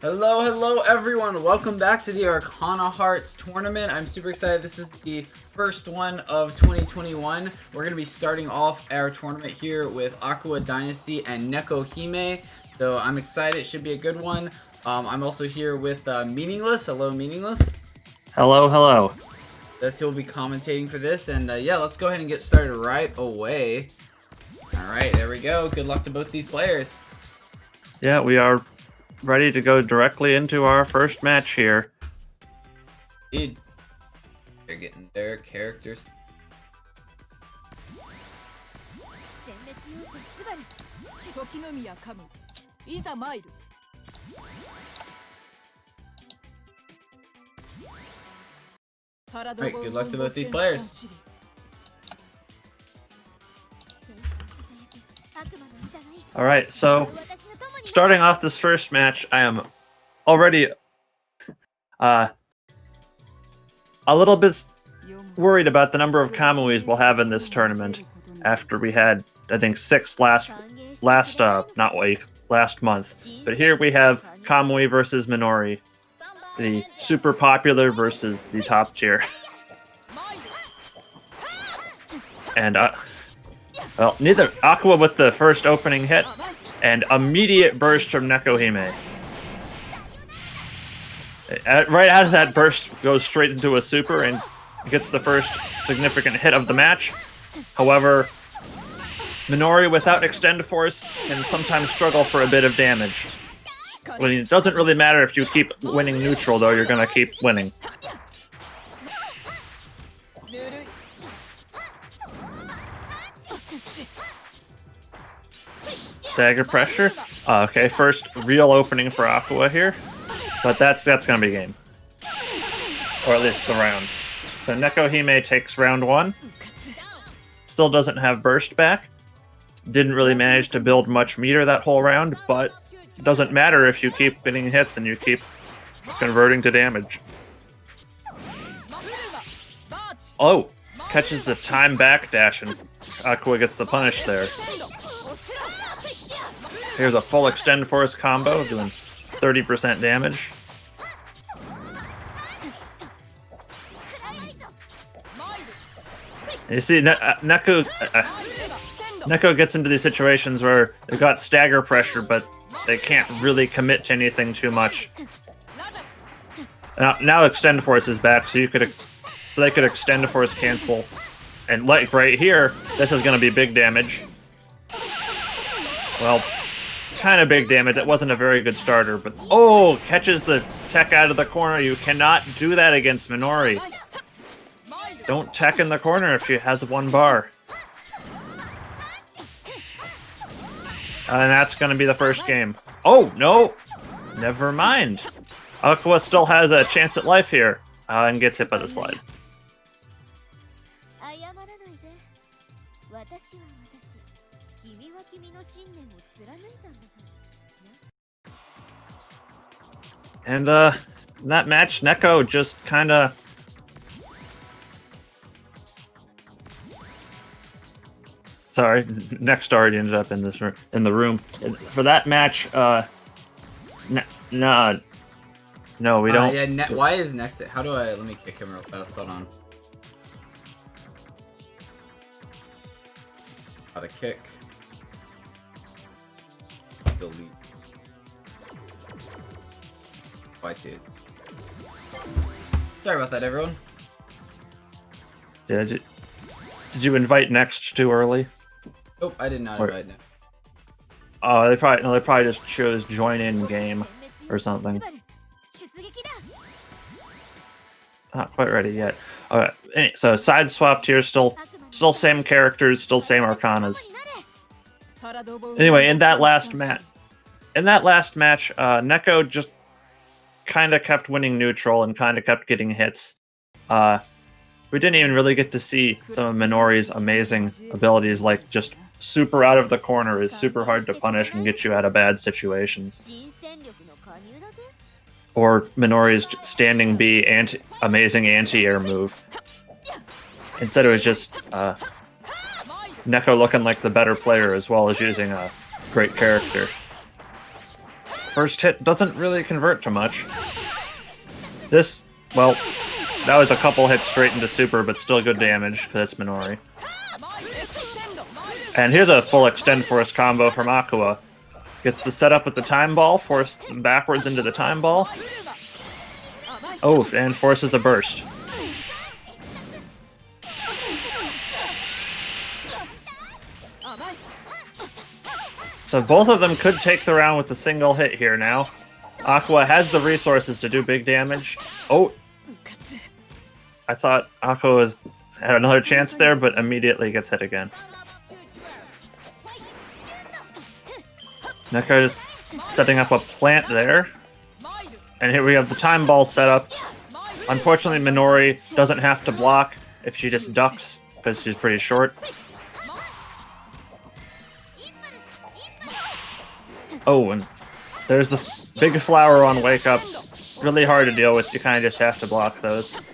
Hello everyone. Welcome back to the Arcana Hearts tournament. I'm super excited. This is the first one of 2021. We're going to be starting off our tournament here with Aqua Dynasty and Neko Hime. So I'm excited. It should be a good one. I'm also here with Meaningless. Hello, Meaningless. Hello. He'll be commentating for this. And yeah, let's go ahead and get started right away. Alright, there we go. Good luck to both these players. Yeah, we are ready to go directly into our first match here. Dude, they're getting their characters. Alright, good luck to both these players. Alright, so starting off this first match, I am already a little bit worried about the number of Kamuis we'll have in this tournament after we had, I think, 6 last month. But here we have Kamui versus Minori, the super popular versus the top tier. And well, neither Aqua with the first opening hit, and immediate burst from Neko Hime. Right out of that burst, goes straight into a super and gets the first significant hit of the match. However, Minori without Extend Force can sometimes struggle for a bit of damage. Well, it doesn't really matter if you keep winning neutral, though, you're gonna keep winning. Stagger pressure. Okay, first real opening for Aqua here, but that's gonna be game, or at least the round. So Neko Hime takes round 1. Still doesn't have burst back. Didn't really manage to build much meter that whole round, but it doesn't matter if you keep getting hits and you keep converting to damage. Oh, catches the time backdash and Aqua gets the punish there. Here's a full Extend Force combo, doing 30% damage. You see, Neko gets into these situations where they've got stagger pressure, but they can't really commit to anything too much. Now Extend Force is back, so they could Extend Force cancel, and like right here, this is going to be big damage. Well, kind of big damage. It wasn't a very good starter, but oh, catches the tech out of the corner. You cannot do that against Minori. Don't tech in the corner if she has 1 bar. And that's going to be the first game. Oh, no! Never mind. Aqua still has a chance at life here, and gets hit by the slide. And in that match, Neko just kind of... Sorry, Next already ended up in the room. For that match, no, we don't. Yeah, why is Next? How do I? Let me kick him real fast. Hold on. How to kick? Delete. Oh, I see it. Sorry about that, everyone. Yeah, did you invite Next too early? Nope, I did not invite Next. Oh, they probably just chose join in game or something. Not quite ready yet. Alright, so side swapped here, still same characters, still same Arcanas. Anyway, in that last match, Neko just kind of kept winning neutral and kind of kept getting hits. We didn't even really get to see some of Minori's amazing abilities, like just super out of the corner is super hard to punish and get you out of bad situations. Or Minori's standing B amazing anti-air move. Instead it was just Neko looking like the better player as well as using a great character. First hit doesn't really convert to much. This, well, that was a couple hits straight into super, but still good damage, because it's Minori. And here's a full extend force combo from Aqua. Gets the setup with the time ball, forced backwards into the time ball. Oh, and forces a burst. So both of them could take the round with a single hit here now. Aqua has the resources to do big damage. Oh! I thought Aqua had another chance there, but immediately gets hit again. Neko just setting up a plant there. And here we have the time ball set up. Unfortunately, Minori doesn't have to block if she just ducks, because she's pretty short. Oh, and there's the big flower on Wake Up. Really hard to deal with, you kind of just have to block those.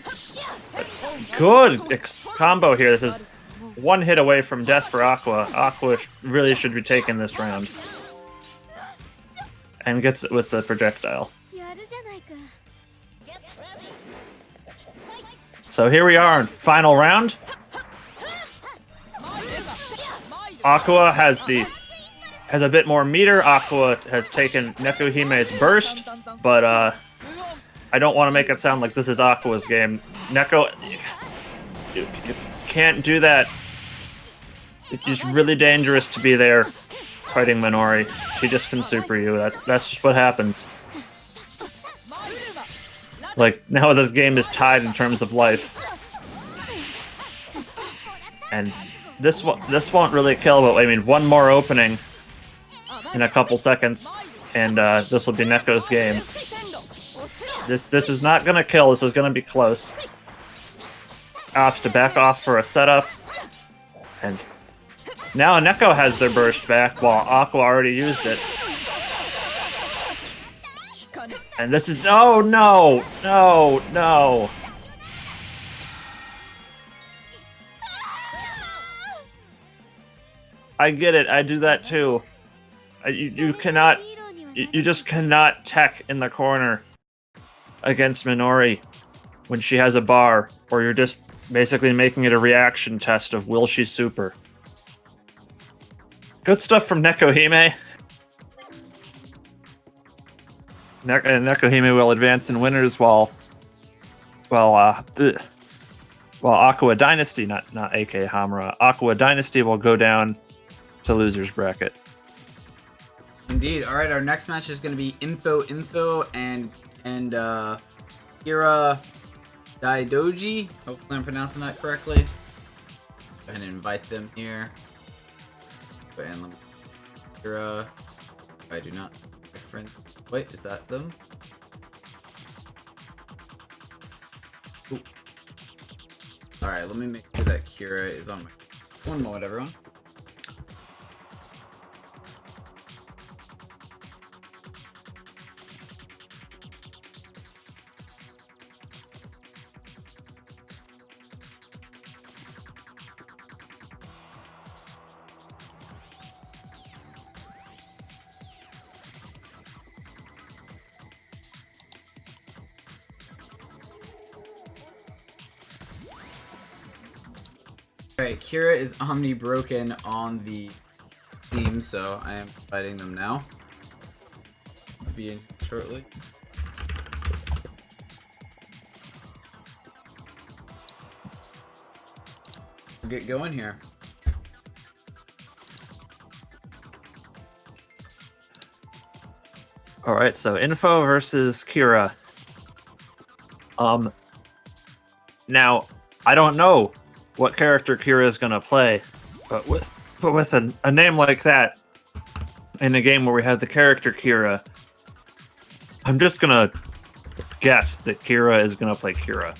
But good combo here. This is one hit away from death for Aqua. Aqua really should be taking this round. And gets it with the projectile. So here we are in final round. Aqua has a bit more meter. Aqua has taken Nekohime's burst, but I don't want to make it sound like this is Aqua's game. Neko, you can't do that. It's really dangerous to be there fighting Minori. She just can super you. That's just what happens. Like, now this game is tied in terms of life. And this won't really kill, but I mean, one more opening in a couple seconds, and this will be Neko's game. This is not gonna kill, this is gonna be close. Opts to back off for a setup, and now Neko has their burst back while Aqua already used it. And this is no. I get it, I do that too. You just cannot tech in the corner against Minori when she has a bar, or you're just basically making it a reaction test of will she super. Good stuff from Nekohime. Nekohime will advance in winners while Aqua Dynasty, not AK Hamura, Aqua Dynasty will go down to losers bracket. Indeed. All right, our next match is going to be Info and Kira Daidoji. Hopefully I'm pronouncing that correctly. Go ahead and invite them here. And let me Kira. I do not. Friend. Wait, is that them? Ooh. All right, let me make sure that Kira is on my. One moment, everyone. Alright, Kira is Omni broken on the team, so I am fighting them now. I'll be in shortly. We'll get going here. Alright, so Info versus Kira. Now, I don't know what character Kira is gonna play, but with a name like that in a game where we have the character Kira, I'm just gonna guess that Kira is gonna play Kira.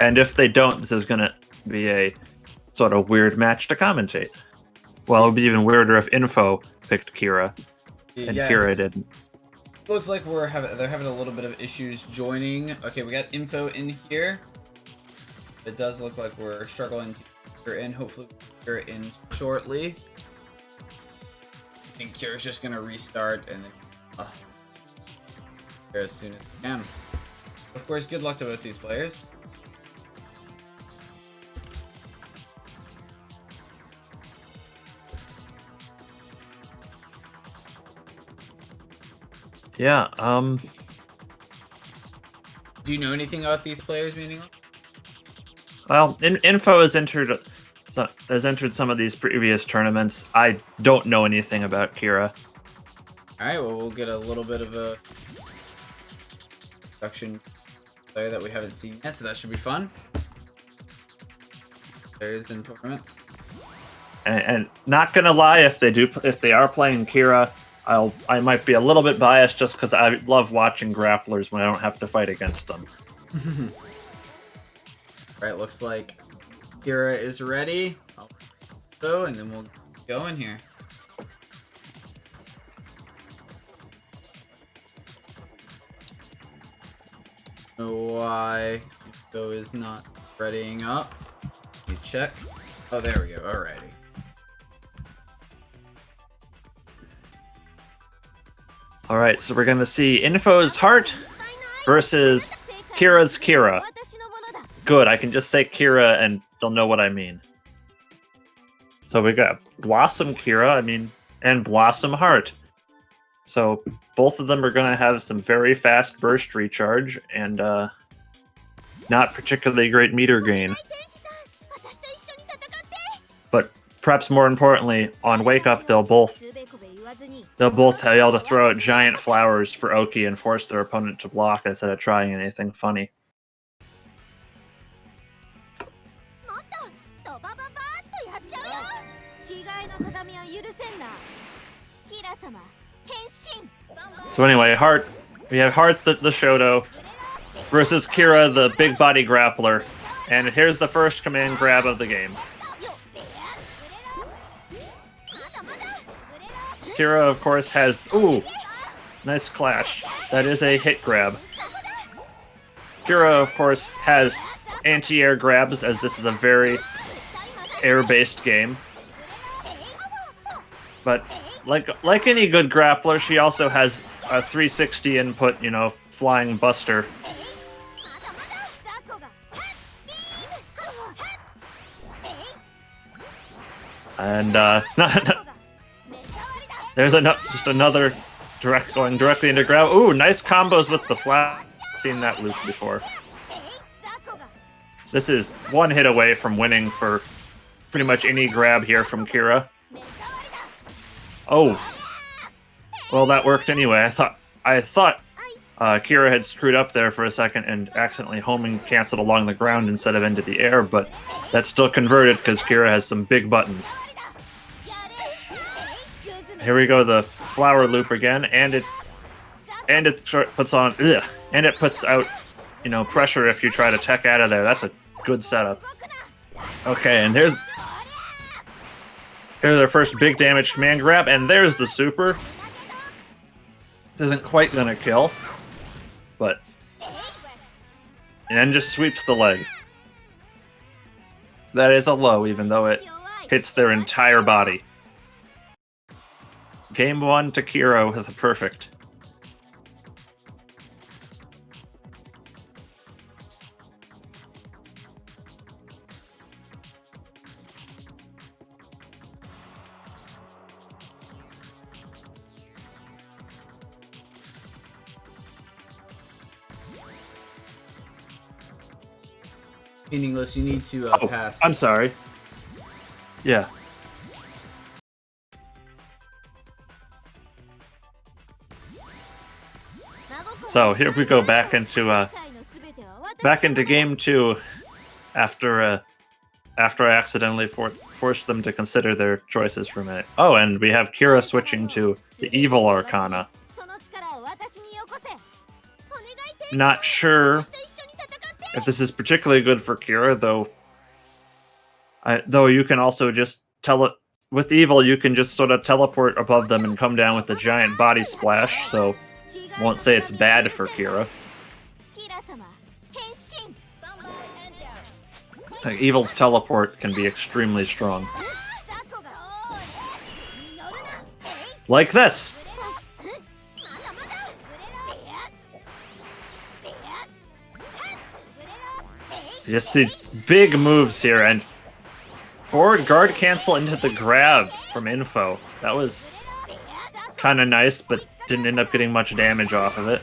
And if they don't, this is gonna be a sort of weird match to commentate. Well, it would be even weirder if Info picked Kira and Kira didn't. Looks like they're having a little bit of issues joining. Okay, we got Info in here. It does look like we're struggling to get her in. Hopefully we'll get her in shortly. I think Kira's just gonna restart and then As soon as I can. Of course, good luck to both these players. Yeah, Do you know anything about these players, Meaningless? well, info has entered some of these previous tournaments. I don't know anything about Kira. Alright, well, we'll get a little bit of a introduction player that we haven't seen yet, so that should be fun. Players in tournaments. And not gonna lie, if they are playing Kira, I might be a little bit biased just because I love watching grapplers when I don't have to fight against them. Alright, looks like Kira is ready. I'll go, and then we'll go in here. Why Go is not readying up. You check. Oh, there we go. Alrighty. Alright, so we're gonna see Info's Heart versus Kira's Kira. Good, I can just say Kira and they'll know what I mean. So we got Blossom Kira, and Blossom Heart. So both of them are gonna have some very fast burst recharge and not particularly great meter gain. But perhaps more importantly, on Wake Up they'll both be able to throw out giant flowers for Oki and force their opponent to block instead of trying anything funny. So anyway, we have Heart the Shoto versus Kira the big body grappler. And here's the first command grab of the game. Kira, of course, has... Ooh! Nice clash. That is a hit grab. Kira, of course, has anti-air grabs, as this is a very air-based game. But, like any good grappler, she also has a 360 input, flying buster. And, there's just another going directly into grab. Ooh, nice combos with the flat. Seen that loop before. This is one hit away from winning for pretty much any grab here from Kira. Oh. Well, that worked anyway. I thought Kira had screwed up there for a second and accidentally homing canceled along the ground instead of into the air, but that's still converted because Kira has some big buttons. Here we go, the flower loop again, and it puts out, pressure if you try to tech out of there. That's a good setup. Okay, and here's our first big damage command grab, and there's the super. This isn't quite gonna kill, but and then just sweeps the leg. That is a low, even though it hits their entire body. Game 1 to Kira with a perfect. Meaningless, you need to pass. I'm sorry. Yeah. So here we go back into game 2 after I accidentally forced them to consider their choices for a minute. Oh, and we have Kira switching to the evil Arcana. Not sure if this is particularly good for Kira, though you can also just with evil you can just sort of teleport above them and come down with a giant body splash, so won't say it's bad for Kira. Evil's teleport can be extremely strong. Just see big moves here, and forward guard cancel into the grab from Info. That was kind of nice, but didn't end up getting much damage off of it.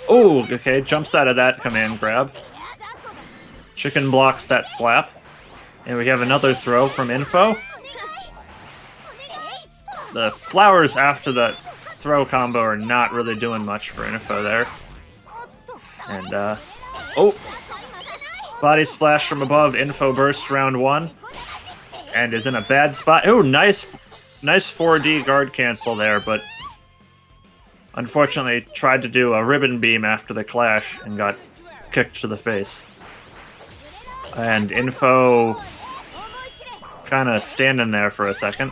Oh, okay, jumps out of that command grab. Chicken blocks that slap. And we have another throw from Info. The flowers after the throw combo are not really doing much for Info there. And, oh! Body splash from above, Info burst round 1. And is in a bad spot. Oh, nice 4D guard cancel there, but unfortunately tried to do a ribbon beam after the clash and got kicked to the face. And Info kind of standing there for a second.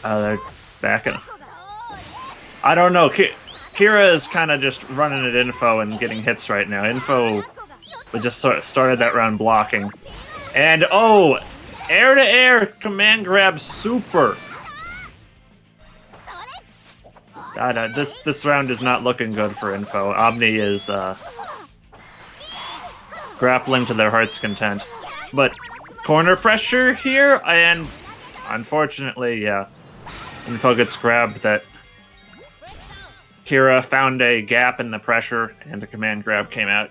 They're backing. I don't know. Kira is kind of just running at Info and getting hits right now. Info just started that round blocking. And, oh, air-to-air command grab super. This round is not looking good for Info. Omni is grappling to their heart's content. But corner pressure here, and unfortunately, yeah, Info gets grabbed. That Kira found a gap in the pressure, and the command grab came out.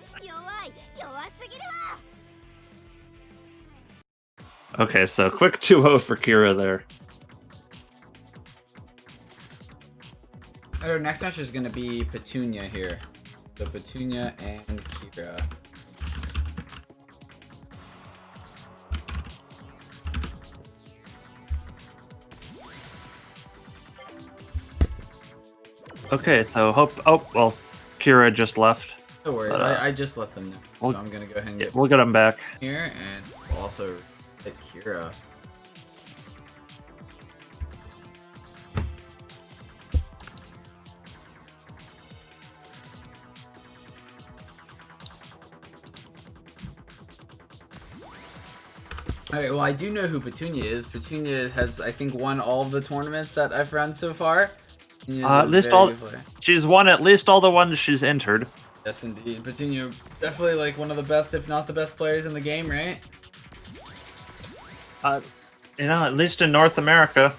Okay, so quick 2-0 for Kira there. Our next match is going to be Petunia here. So Petunia and Kira. Okay, so oh, well, Kira just left. Don't worry, But, I just let them know. So I'm going to go ahead and get we'll get him back. here, and we'll also hit Kira. Alright, well, I do know who Petunia is. Petunia has, I think, won all of the tournaments that I've run so far. She's won at least all the ones she's entered. Yes, indeed. Petunia, definitely like one of the best, if not the best players in the game, right? At least in North America,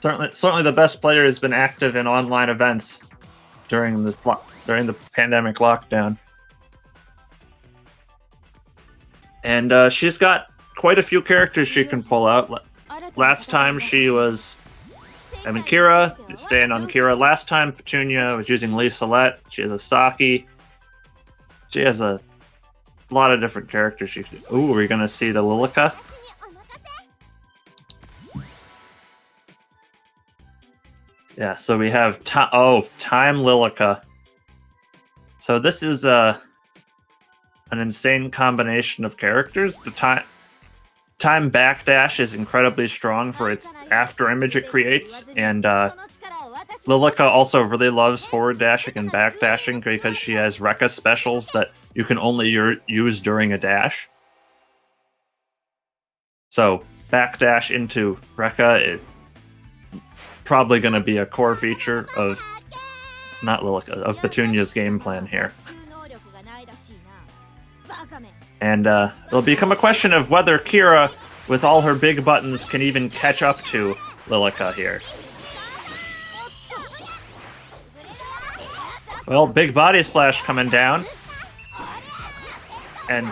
certainly the best player has been active in online events during the pandemic lockdown, and she's got quite a few characters she can pull out. Last time she was, Kira, staying on Kira. Last time Petunia was using Lee Salette. She has a Saki. She has a lot of different characters. Ooh, we're gonna see the Lilica. Yeah, so we have Time Lilica. So this is an insane combination of characters. The Time backdash is incredibly strong for its after image it creates, and Lilica also really loves forward dashing and backdashing because she has Rekka specials that you can only use during a dash. So backdash into Rekka is probably going to be a core feature of of Petunia's game plan here. And it'll become a question of whether Kira, with all her big buttons, can even catch up to Lilica here. Well, big body splash coming down. And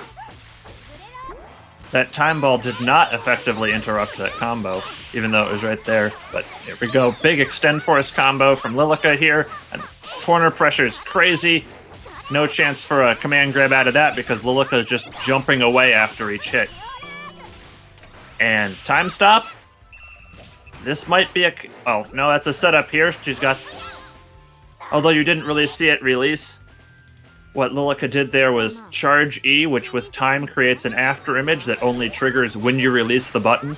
that time ball did not effectively interrupt that combo, even though it was right there. But here we go. Big extend force combo from Lilica here. And corner pressure is crazy. No chance for a command grab out of that because Lilica is just jumping away after each hit. And time stop. This might be a... Oh, no, that's a setup here. She's got... Although you didn't really see it release, what Lilica did there was charge E, which with time creates an after image that only triggers when you release the button.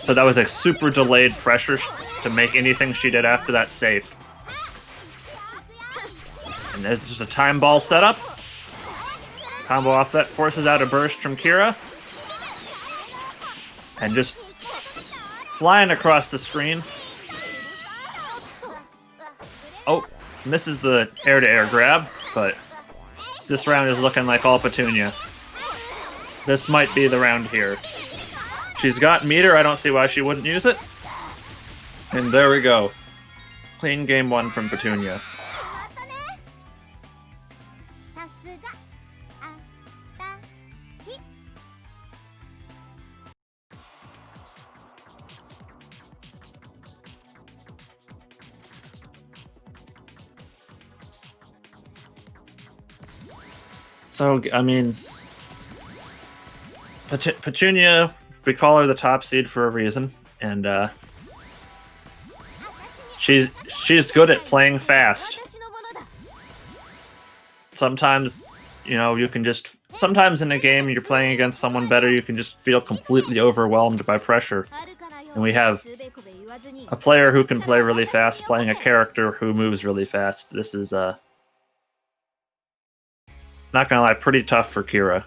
So that was a super delayed pressure to make anything she did after that safe. And there's just a time ball setup. Combo off that forces out a burst from Kira. And just flying across the screen. Oh, misses the air-to-air grab, but this round is looking like all Petunia. This might be the round here. She's got meter, I don't see why she wouldn't use it. And there we go. Clean game 1 from Petunia. So, I mean, Petunia, we call her the top seed for a reason, and she's good at playing fast. Sometimes, you know, you can just... Sometimes in a game you're playing against someone better, you can just feel completely overwhelmed by pressure. And we have a player who can play really fast playing a character who moves really fast. This is, not gonna lie, pretty tough for Kira.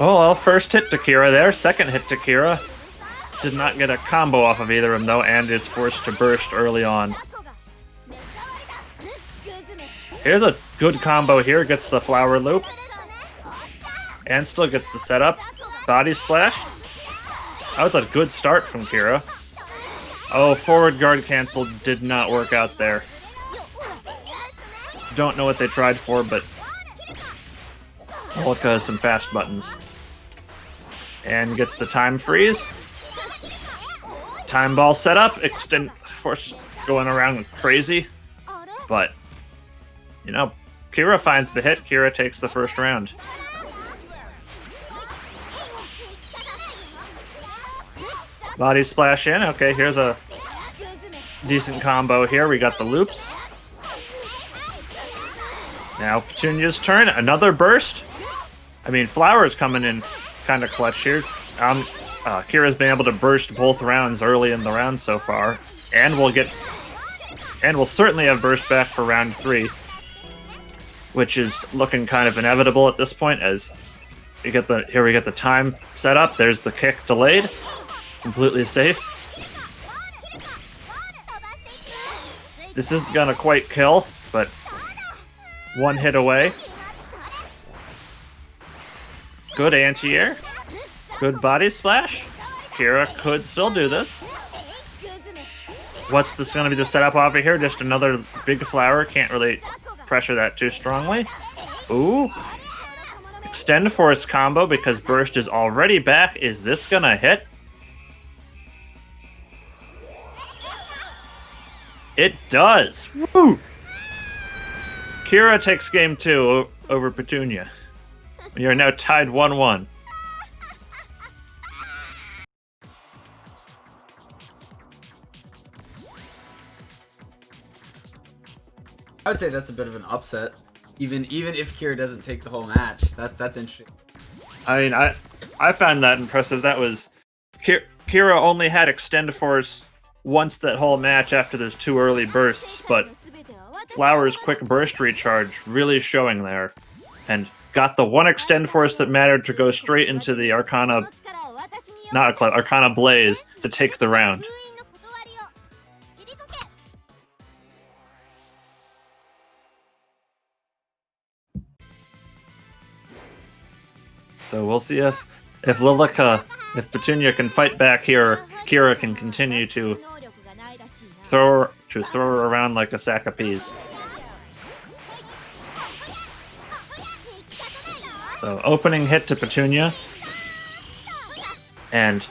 Oh, well, first hit to Kira there, second hit to Kira. Did not get a combo off of either of them, though, and is forced to burst early on. Here's a good combo here, gets the flower loop. And still gets the setup. Body splash. That was a good start from Kira. Oh, forward guard cancel did not work out there. Don't know what they tried for, but Olka has some fast buttons. And gets the time freeze. Time ball setup. Extend force going around crazy. But, you know, Kira finds the hit. Kira takes the first round. Body splash in. Okay, here's a decent combo here. We got the loops. Now Petunia's turn. Another burst. I mean, Flower's coming in kind of clutch here. Kira's been able to burst both rounds early in the round so far, and we'll certainly have burst back for round 3, which is looking kind of inevitable at this point. As we get the time set up. There's the kick delayed. Completely safe. This isn't gonna quite kill, but one hit away. Good anti-air. Good body splash. Kira could still do this. What's this gonna be the setup over here? Just another big flower. Can't really pressure that too strongly. Ooh. Extend force combo because burst is already back. Is this gonna hit? It does! Woo! Kira takes game 2 over Petunia. We are now tied 1-1. I would say that's a bit of an upset. Even if Kira doesn't take the whole match. That's interesting. I mean, I found that impressive. That was... Kira only had extend force once that whole match after those 2 early bursts, but Flower's quick burst recharge really showing there, and got the one extend force that mattered to go straight into the Arcana, Arcana Blaze to take the round. So we'll see if Petunia can fight back here. Kira can continue to throw her around like a sack of peas. So opening hit to Petunia. And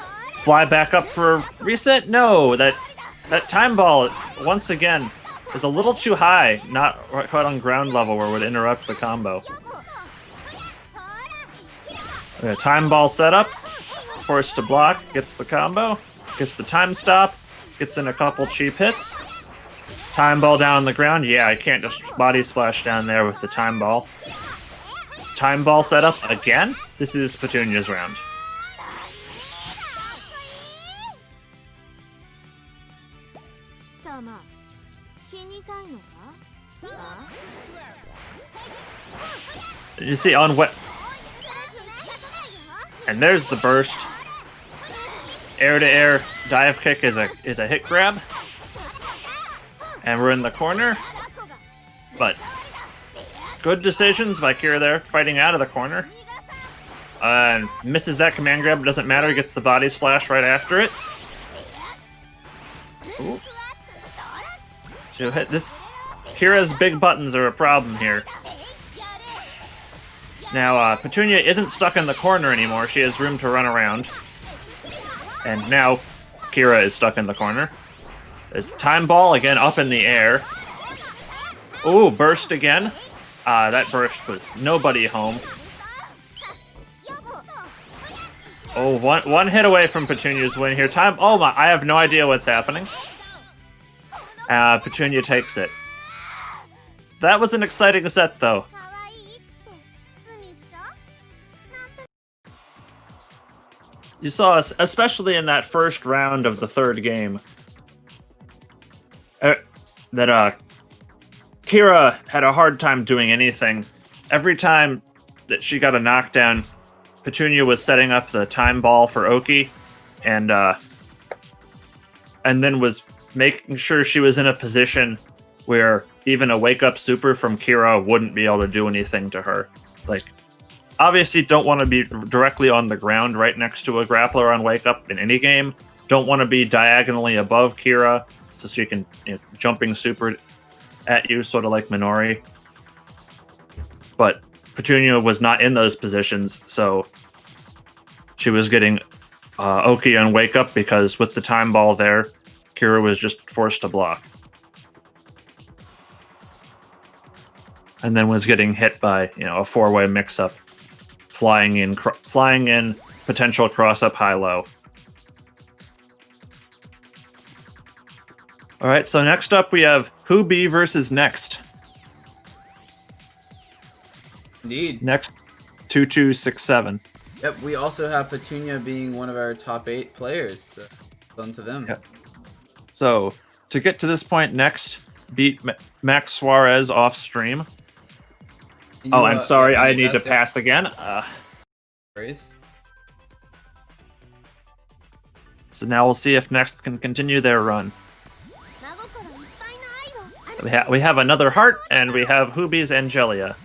fly back up for a reset? No, that time ball, once again, is a little too high. Not quite on ground level where it would interrupt the combo. Okay, time ball setup. Forced to block, gets the combo. Gets the time stop. Gets in a couple cheap hits. Time ball down on the ground. Yeah, I can't just body splash down there with the time ball. Time ball setup again? This is Petunia's round. You see on wet. And there's the burst. Air-to-air dive kick is a hit grab. And we're in the corner. But good decisions by Kira there, fighting out of the corner. And misses that command grab, doesn't matter, gets the body splash right after it. Ooh. To hit this, Kira's big buttons are a problem here. Now, Petunia isn't stuck in the corner anymore, she has room to run around. And now, Kira is stuck in the corner. There's time ball, again, up in the air. Ooh, burst again. That burst was nobody home. Oh, one hit away from Petunia's win here. Oh my, I have no idea what's happening. Petunia takes it. That was an exciting set, though. You saw us, especially in that first round of the third game, that Kira had a hard time doing anything. Every time that she got a knockdown, Petunia was setting up the time ball for Oki, and then was making sure she was in a position where even a wake-up super from Kira wouldn't be able to do anything to her. Like, obviously don't want to be directly on the ground right next to a grappler on wake-up in any game. Don't want to be diagonally above Kira, so she can, jumping super at you, sort of like Minori. But Petunia was not in those positions, so she was getting Oki on wake up because with the time ball there, Kira was just forced to block. And then was getting hit by, a four-way mix-up, flying in, potential cross-up high-low. All right, so next up we have Hubi versus Next. Indeed. Next, 2267. Yep, we also have Petunia being one of our top 8 players. So done to them. Yep. So, to get to this point, Next beat Max Suarez off stream. Oh, I'm sorry, I need to pass again. So now we'll see if Next can continue their run. We have another heart, and we have Hubi's Angelia.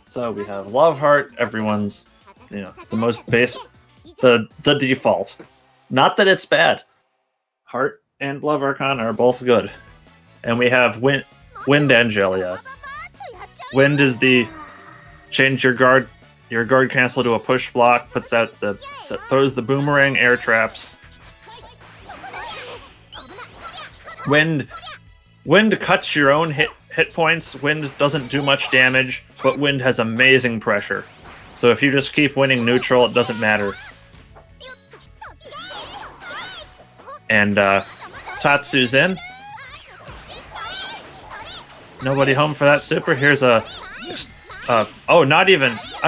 So we have Love Heart, everyone's, the most basic, the default. Not that it's bad. Heart and Love Arcana are both good. And we have Wind Angelia. Wind is the change your guard cancel to a push block, throws the boomerang air traps. Wind cuts your own hit points. Wind doesn't do much damage, but Wind has amazing pressure. So if you just keep winning neutral, it doesn't matter. And Tatsu's in. Nobody home for that super. Here's I'm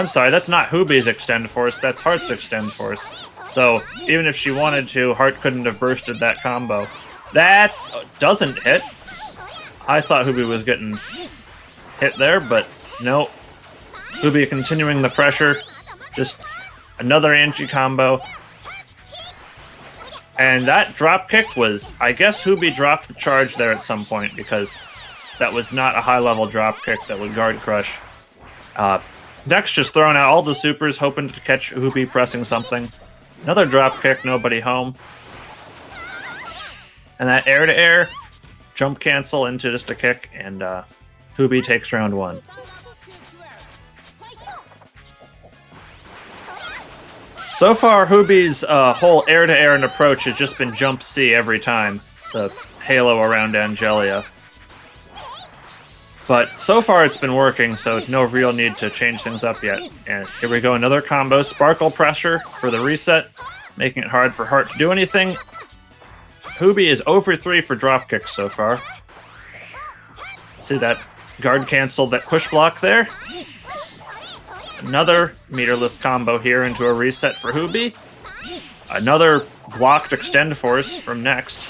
sorry, that's not Hubi's Extend Force, that's Heart's Extend Force. So, even if she wanted to, Heart couldn't have bursted that combo. That doesn't hit. I thought Hubi was getting hit there, but no. Hubi continuing the pressure. Just another Angie combo. And that drop kick was, I guess Hubi dropped the charge there at some point, because that was not a high-level drop kick that would guard crush. Next just throwing out all the supers, hoping to catch Hubi pressing something. Another drop kick, nobody home. And that air-to-air, jump cancel into just a kick, and Hubi takes round 1. So far, Hubi's whole air-to-air and approach has just been jump C every time, the halo around Angelia. But so far it's been working, so no real need to change things up yet. And here we go, another combo. Sparkle pressure for the reset, making it hard for Heart to do anything. Hubi is 0-for-3 for drop kicks so far. See that guard cancel, that push block there? Another meterless combo here into a reset for Hubi. Another blocked extend force from next.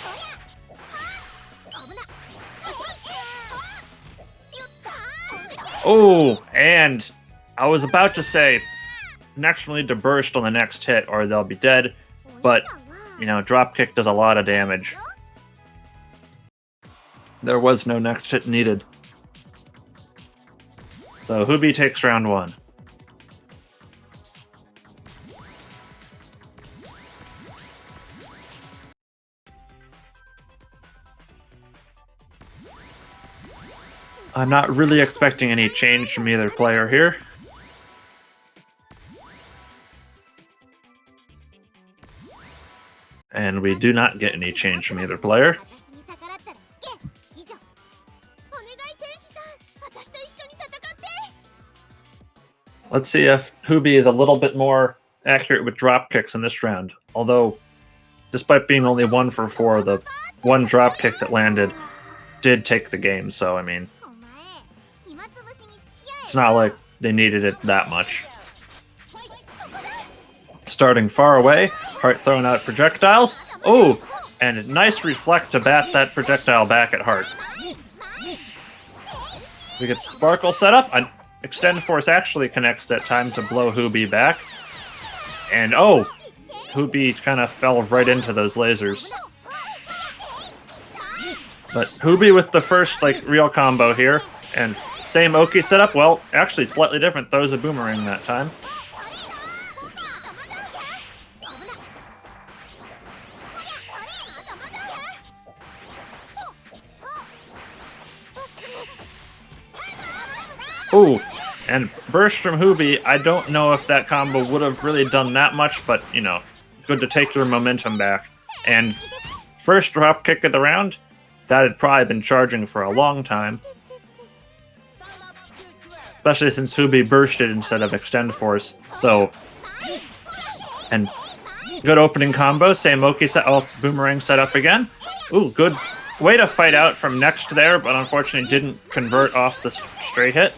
Oh, and I was about to say, next will need to burst on the next hit or they'll be dead, but, you know, dropkick does a lot of damage. There was no next hit needed. So Hubi takes round 1. I'm not really expecting any change from either player here. And we do not get any change from either player. Let's see if Hubi is a little bit more accurate with drop kicks in this round. Although, despite being only 1 for 4, the one drop kick that landed did take the game, so I mean, it's not like they needed it that much. Starting far away, Heart throwing out projectiles. Oh, and a nice reflect to bat that projectile back at Heart. We get Sparkle set up. An extend force actually connects that time to blow Hubi back. And oh, Hubi kind of fell right into those lasers. But Hubi with the first real combo here, and same Oki setup. Well, actually slightly different. Throws a boomerang that time. Ooh, and burst from Hubi. I don't know if that combo would have really done that much, but, you know, good to take your momentum back. And first drop kick of the round, that had probably been charging for a long time. Especially since Hubi bursted instead of extend force. So, and good opening combo. Same Oki set. Oh, boomerang set up again. Ooh, good way to fight out from next there, but unfortunately didn't convert off the straight hit.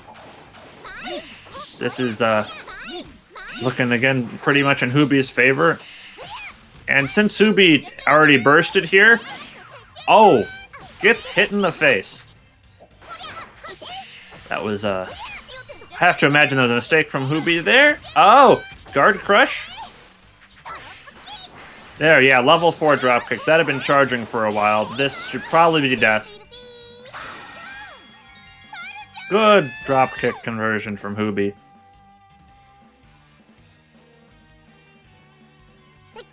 This is looking again pretty much in Hubi's favor. And since Hubi already bursted here, oh, gets hit in the face. That was I have to imagine there was a mistake from Hubi there. Oh, guard crush. There, yeah, level 4 dropkick. That had been charging for a while. This should probably be death. Good dropkick conversion from Hubi.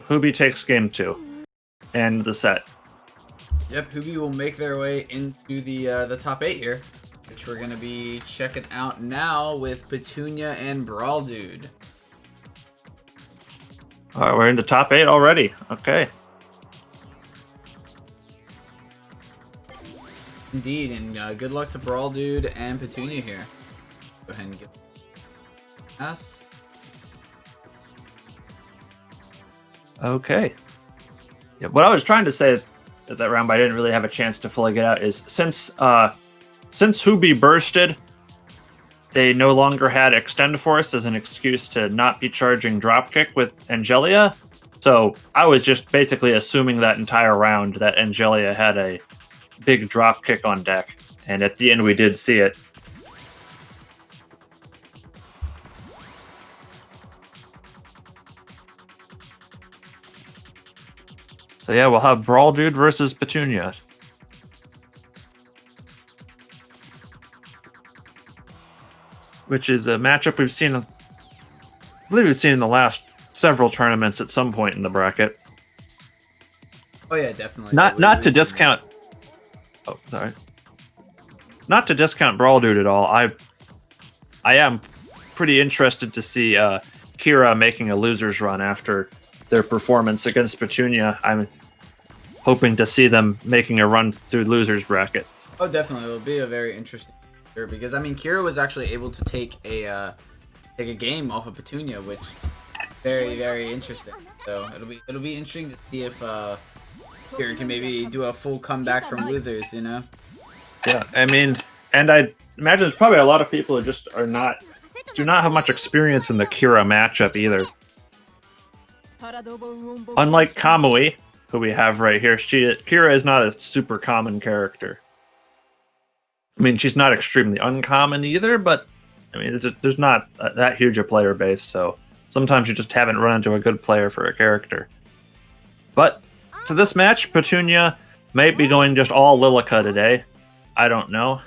Hubi takes game 2. And the set. Yep, Hubi will make their way into the top 8 here, which we're gonna be checking out now with Petunia and Brawl Dude. Alright, we're in the top 8 already. Okay. Indeed, and good luck to Brawl Dude and Petunia here. Go ahead and get past. Okay. Yeah, what I was trying to say at that round, but I didn't really have a chance to fully get out, is since Hubi bursted, they no longer had extend force as an excuse to not be charging dropkick with Angelia. So I was just basically assuming that entire round that Angelia had a big dropkick on deck, and at the end we did see it. So yeah, we'll have Brawl Dude versus Petunia. Which is a matchup we've seen, I believe we've seen in the last several tournaments at some point in the bracket. Oh yeah, definitely. Not to discount. Oh, sorry. Not to discount Brawl Dude at all. I am pretty interested to see Kira making a loser's run after their performance against Petunia. I'm hoping to see them making a run through losers bracket. Oh, definitely. It'll be a very interesting year because I mean, Kira was actually able to take a game off of Petunia, which very, very interesting. So it'll be interesting to see if Kira can maybe do a full comeback from losers. You know? Yeah, I mean, and I imagine there's probably a lot of people who just do not have much experience in the Kira matchup either. Unlike Kamui, who we have right here, Kira is not a super common character. I mean, she's not extremely uncommon either, but I mean, there's not that huge a player base, so sometimes you just haven't run into a good player for a character. But for this match, Petunia may be going just all Lilica today. I don't know.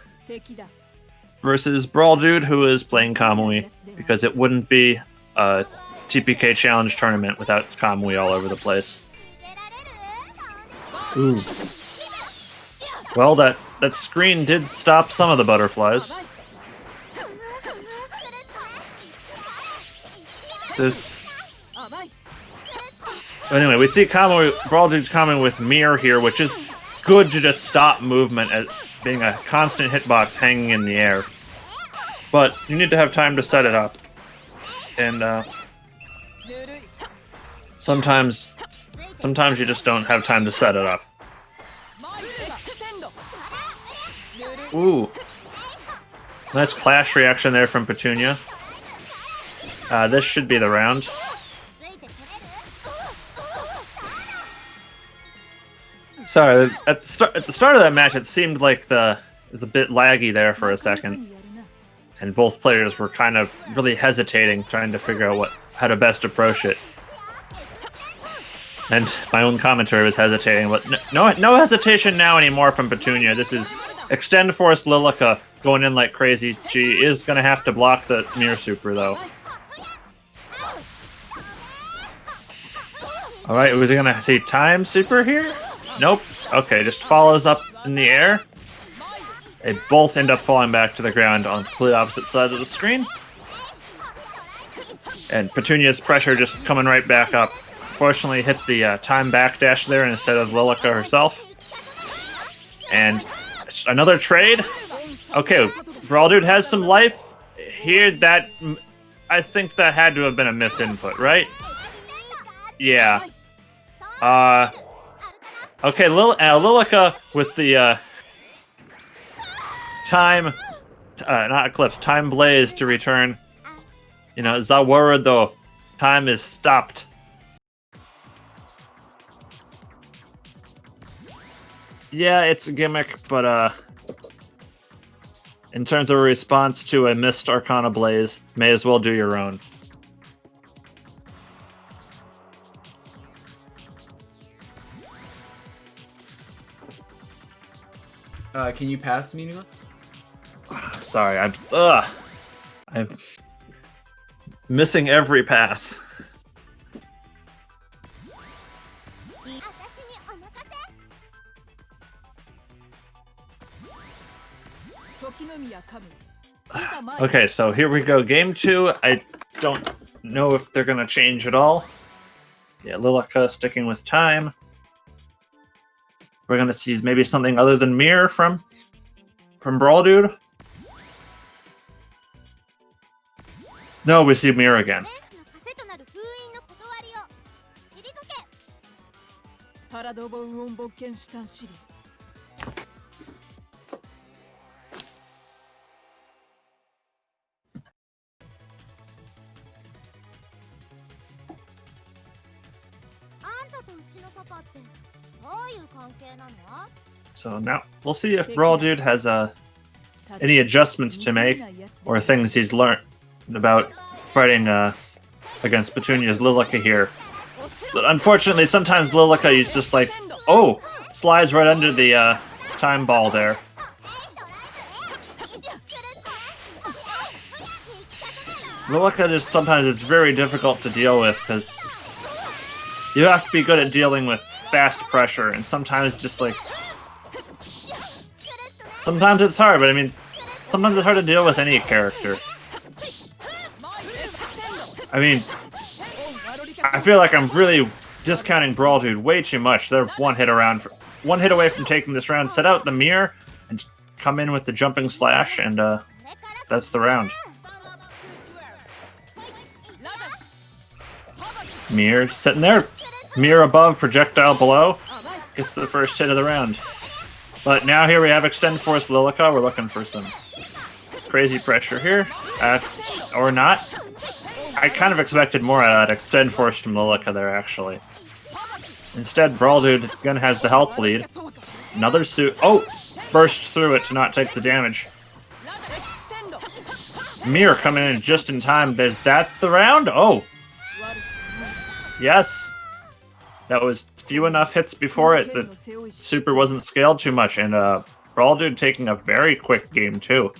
Versus Brawl Dude, who is playing Kamui, because it wouldn't be a TPK Challenge tournament without Kamui all over the place. Ooh. Well, that screen did stop some of the butterflies. Anyway, we see Brawl Dude's coming with Mirror here, which is good to just stop movement as being a constant hitbox hanging in the air. But you need to have time to set it up. And sometimes you just don't have time to set it up. Ooh. Nice clash reaction there from Petunia. This should be the round. Sorry, at the start of that match, it seemed like it was a bit laggy there for a second. And both players were kind of really hesitating, trying to figure out how to best approach it. And my own commentary was hesitating, but no hesitation now anymore from Petunia. This is Extend Force Lilica going in like crazy. She is going to have to block the Mirror Super, though. Alright, was he going to see Time Super here? Nope. Okay, just follows up in the air. They both end up falling back to the ground on completely opposite sides of the screen. And Petunia's pressure just coming right back up. Fortunately, hit the time backdash there instead of Lilica herself. And another trade. Okay, Brawl Dude has some life. Here, I think that had to have been a misinput, right? Yeah. Okay, Lilica with the not Eclipse, Time Blaze to return. You know, Zawara though, time is stopped. Yeah, it's a gimmick, but in terms of a response to a missed Arcana Blaze, may as well do your own. Can you pass Meaningless? Sorry, I'm missing every pass. Okay, so here we go. Game 2. I don't know if they're going to change at all. Yeah, Lilica sticking with time. We're going to see maybe something other than Mirror from Brawl Dude. No, we see Mirror again. So now we'll see if Brawl Dude has any adjustments to make or things he's learned about fighting against Petunia's Lilica here. But unfortunately, sometimes Lilica is just like, oh, slides right under the time ball there. Lilica just sometimes it's very difficult to deal with because you have to be good at dealing with fast pressure, and sometimes just like sometimes it's hard, but I mean sometimes it's hard to deal with any character. I mean, I feel like I'm really discounting Brawl Dude way too much. They're one hit away from taking this round. Set out the mirror and come in with the jumping slash, and that's the round. Mirror sitting there. Mirror above, projectile below. Gets the first hit of the round. But now here we have Extend Force Lilica. We're looking for some crazy pressure here. Or not. I kind of expected more out of that extend force from Lilica there, actually. Instead, Brawl Dude again has the health lead. Another suit. Oh! Bursts through it to not take the damage. Mir coming in just in time. Is that the round? Oh! Yes! That was few enough hits before it that Super wasn't scaled too much. And Brawl Dude taking a very quick game, too.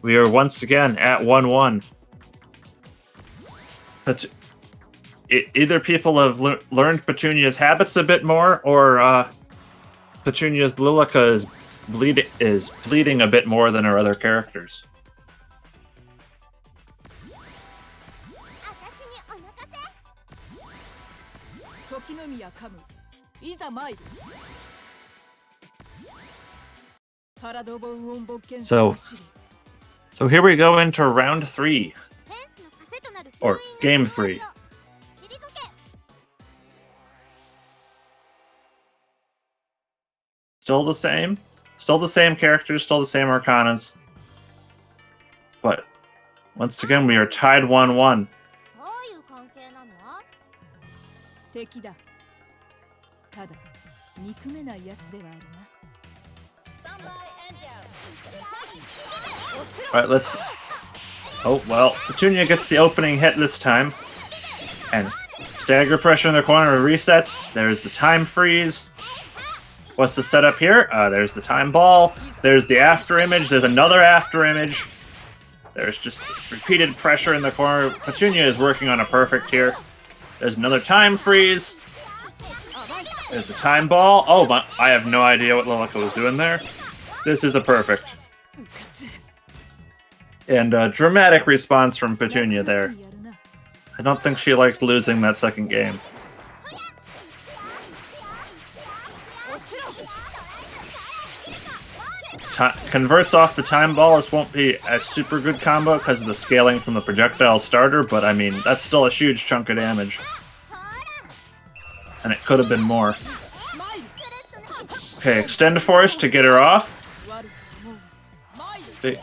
We are once again at 1-1. But either people have learned Petunia's habits a bit more, or Petunia's Lilica is bleeding a bit more than her other characters. So here we go into round 3. Or game 3. Still the same. Still the same characters, still the same Arcanas. But once again, we are tied 1-1. Alright, let's... Oh, well, Petunia gets the opening hit this time. And stagger pressure in the corner resets. There's the time freeze. What's the setup here? There's the time ball. There's the after image. There's another after image. There's just repeated pressure in the corner. Petunia is working on a perfect here. There's another time freeze. There's the time ball. Oh, but I have no idea what Lilica was doing there. This is a perfect. And a dramatic response from Petunia there. I don't think she liked losing that second game. Converts off the time ball. This won't be a super good combo because of the scaling from the projectile starter, but I mean, that's still a huge chunk of damage. And it could have been more. Okay, extend force to get her off.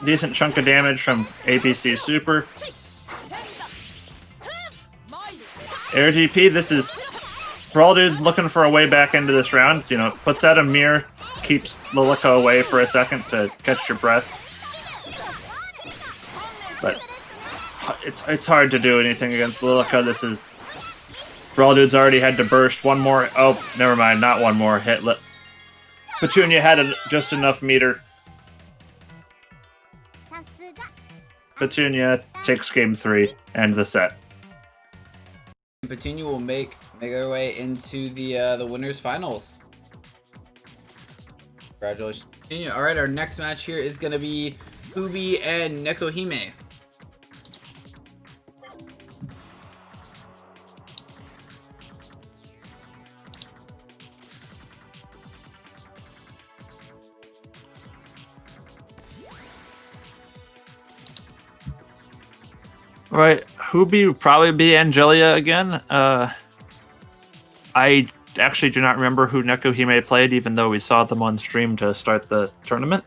Decent chunk of damage from ABC Super. Air GP, this is... Brawl Dude's looking for a way back into this round. You know, puts out a mirror, keeps Lilica away for a second to catch your breath. But it's hard to do anything against Lilica. This is... Brawl Dude's already had to burst one more... Oh, never mind, not one more hit. Petunia had just enough meter. Petunia takes game 3 and the set. Petunia will make their way into the winners finals. Congratulations, Petunia. All right, our next match here is gonna be Hubi and Nekohime. Right, Hubi would probably be Angelia again. I actually do not remember who Nekohime played, even though we saw them on stream to start the tournament.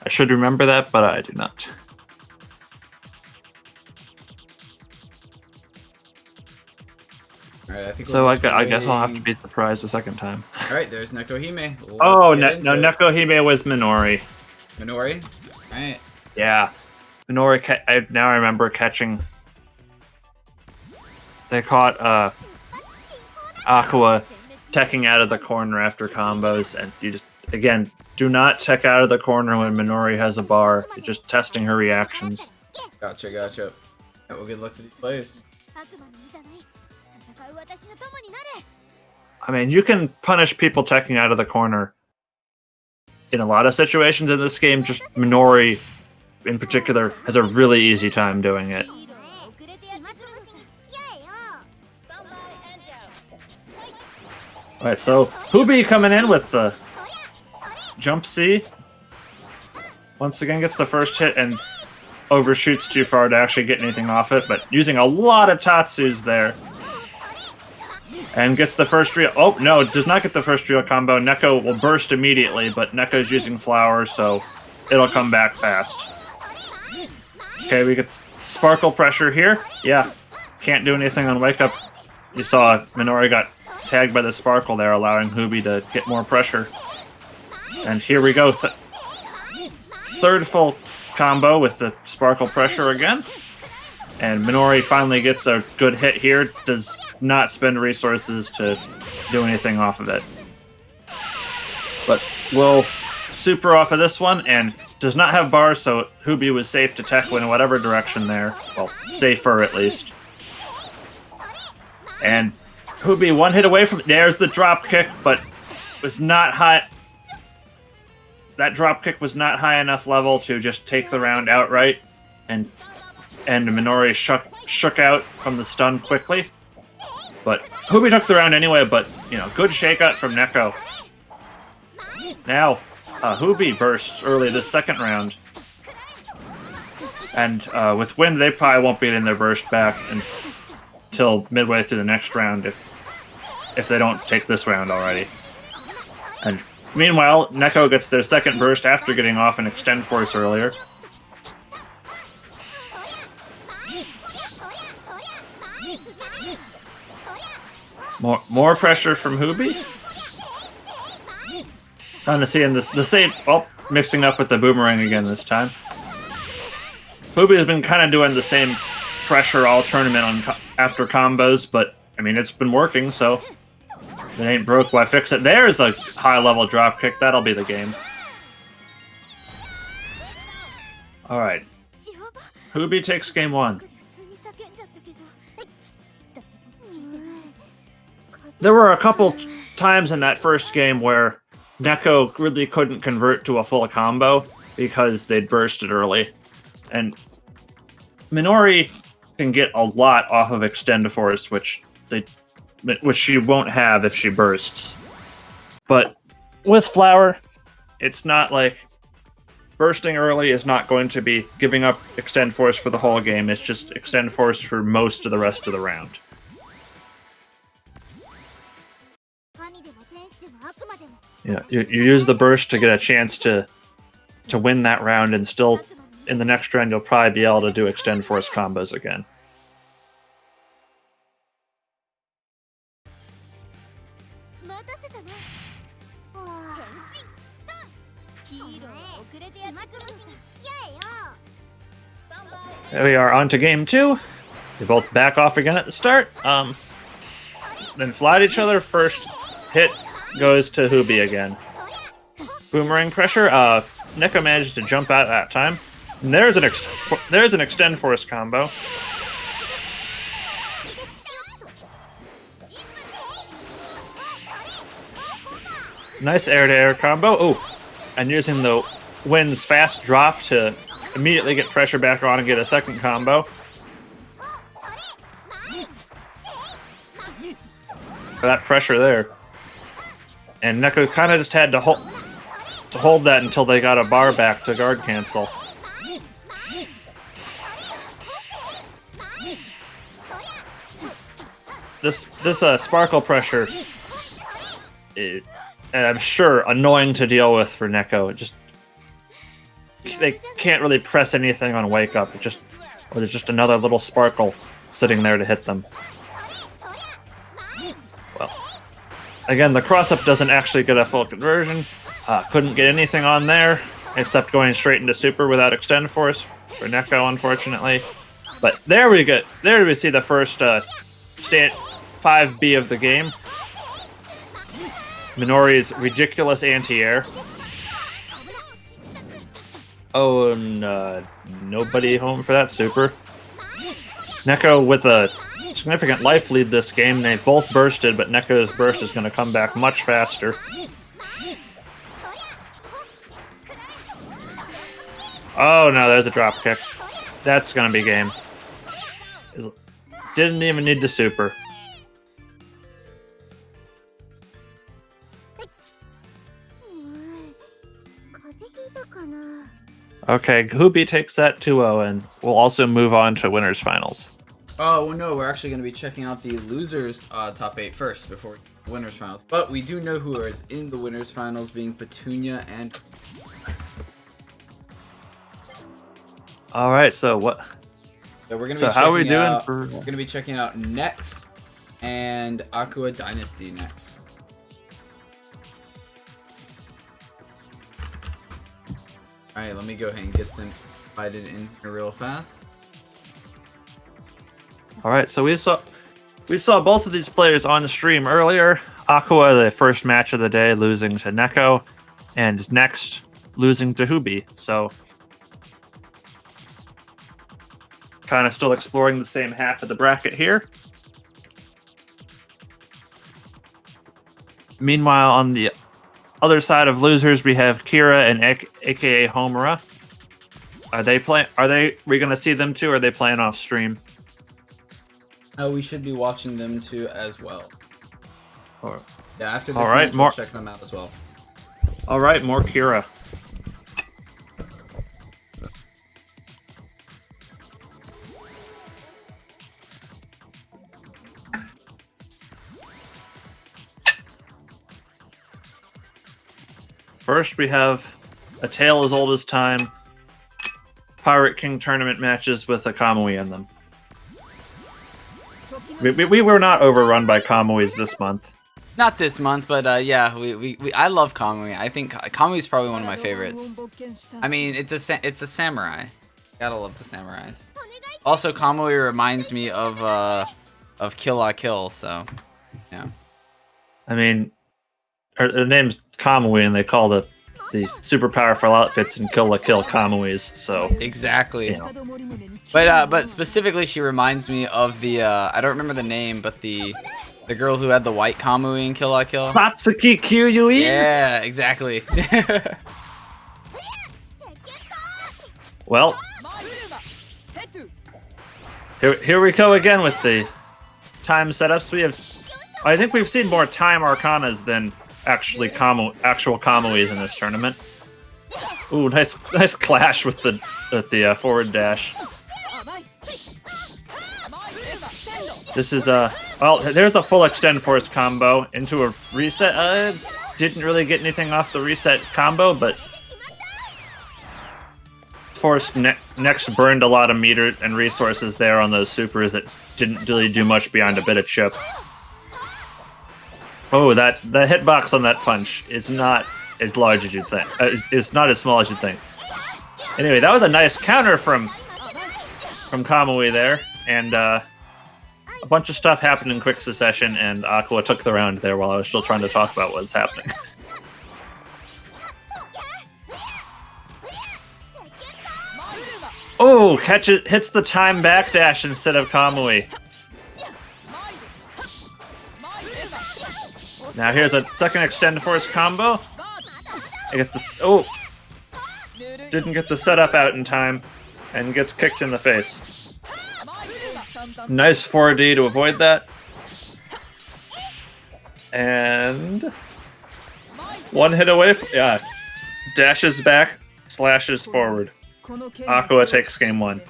I should remember that, but I do not. All right, I think so I guess I'll have to be surprised a second time. All right, there's Nekohime. Oh, no, Nekohime was Minori. Minori? All right. Yeah. Minori, I now remember catching... They caught Aqua teching out of the corner after combos, and you just, again, do not tech out of the corner when Minori has a bar. You're just testing her reactions. Gotcha. Yeah, well, good luck to these players. I mean, you can punish people teching out of the corner in a lot of situations in this game. Just Minori, in particular, has a really easy time doing it. Alright, so Hubi coming in with the jump C. Once again gets the first hit and overshoots too far to actually get anything off it, but using a lot of Tatsus there. And gets the first real... Oh, no, does not get the first real combo. Neko will burst immediately, but Neko's using Flower, so it'll come back fast. Okay, we get Sparkle Pressure here. Yeah, can't do anything on Wake Up. You saw Minori got tagged by the Sparkle there, allowing Hubi to get more pressure. And here we go. Third full combo with the Sparkle Pressure again. And Minori finally gets a good hit here. Does not spend resources to do anything off of it. But will super off of this one, and does not have bars, so Hubi was safe to tackle in whatever direction there. Well, safer at least. And Hubi one hit away from... There's the drop kick, but was not high... That drop kick was not high enough level to just take the round outright. And Minori shook out from the stun quickly. But Hubi took the round anyway, but, you know, good shakeout from Neko. Now, Hubi bursts early this second round. And with Wind, they probably won't be in their burst back until midway through the next round if they don't take this round already. And meanwhile, Neko gets their second burst after getting off an Extend Force earlier. More pressure from Hubi. Kind of seeing the same... Oh, mixing up with the boomerang again this time. Hubi has been kind of doing the same pressure all tournament after combos, but, I mean, it's been working, so... If it ain't broke, why fix it? There's a high-level drop kick. That'll be the game. Alright. Hubi takes game one. There were a couple times in that first game where Neko really couldn't convert to a full combo because they'd bursted early. And Minori can get a lot off of Extend Force, which she won't have if she bursts. But with Flower, it's not like bursting early is not going to be giving up Extend Force for the whole game. It's just Extend Force for most of the rest of the round. Yeah, you use the burst to get a chance to win that round, and still in the next round you'll probably be able to do Extend Force combos again. There we are, on to game two. They both back off again at the start. Then fly at each other. First hit goes to Hubi again. Boomerang pressure. Neko managed to jump out that time. And there's an Extend Force combo. Nice air-to-air combo. Oh, and using the Wind's fast drop to immediately get pressure back on and get a second combo. For that pressure there. And Neko kind of just had to hold that until they got a bar back to guard cancel. This Sparkle pressure, and I'm sure annoying to deal with for Neko. They can't really press anything on Wake Up. Or there's just another little Sparkle sitting there to hit them. Well, again, the cross-up doesn't actually get a full conversion. Couldn't get anything on there, except going straight into Super without Extend Force for Neko, unfortunately. But there we go. There we see the first 5B of the game. Minori's ridiculous anti-air. Oh, and nobody home for that Super. Neko with a significant life lead this game. They both bursted, but Neko's burst is going to come back much faster. Oh no, there's a drop kick. That's going to be game. Didn't even need the Super. Okay, Hubi takes that 2-0, and we'll also move on to winners finals. Oh, well, no, we're actually going to be checking out the losers top 8 first before the winners finals. But we do know who is in the winners finals, being Petunia and... All right, so what? So we're going to So be how are we checking doing out, for? we're going to be checking out Next and Aqua Dynasty next. All right, let me go ahead and get them invited in here real fast. All right, so we saw both of these players on the stream earlier. Aqua, the first match of the day, losing to Neko, and Next losing to Hubi. So kind of still exploring the same half of the bracket here. Meanwhile, on the other side of losers, we have Kira and AKA Homura. Are they we gonna see them too, or are they playing off stream? We should be watching them too as well. Yeah, after this Alright, match, we'll check them out as well. All right, more Kira. First, we have a tale as old as time. Pirate King tournament matches with a Kamui in them. We were not overrun by Kamuis this month. Not this month, but yeah, I love Kamui. I think Kamui is probably one of my favorites. I mean, it's a samurai. Gotta love the samurais. Also, Kamui reminds me of Kill La Kill, so yeah. I mean, her name's Kamui, and they call the super powerful outfits in Kill La Kill Kamuis. So exactly. You know. But specifically, she reminds me of the I don't remember the name, but the girl who had the white Kamui in Kill La Kill. Satsuki Kyuyui? Yeah, exactly. Well, here we go again with the time setups. I think we've seen more time Arcanas than actual Kamuis in this tournament. Ooh, nice clash with the forward dash. This is well, there's a full extend force combo into a reset. Didn't really get anything off the reset combo, but Force next burned a lot of meter and resources there on those supers that didn't really do much beyond a bit of chip. Oh, the hitbox on that punch is not as large as you'd think. It's not as small as you'd think. Anyway, that was a nice counter from Kamui there, and a bunch of stuff happened in quick succession, and Aqua took the round there while I was still trying to talk about what was happening. Oh, hits the time backdash instead of Kamui. Now here's a second extend force combo. Didn't get the setup out in time, and gets kicked in the face. Nice 4D to avoid that. And one hit away. Yeah, dashes back, slashes forward. Aqua takes game 1.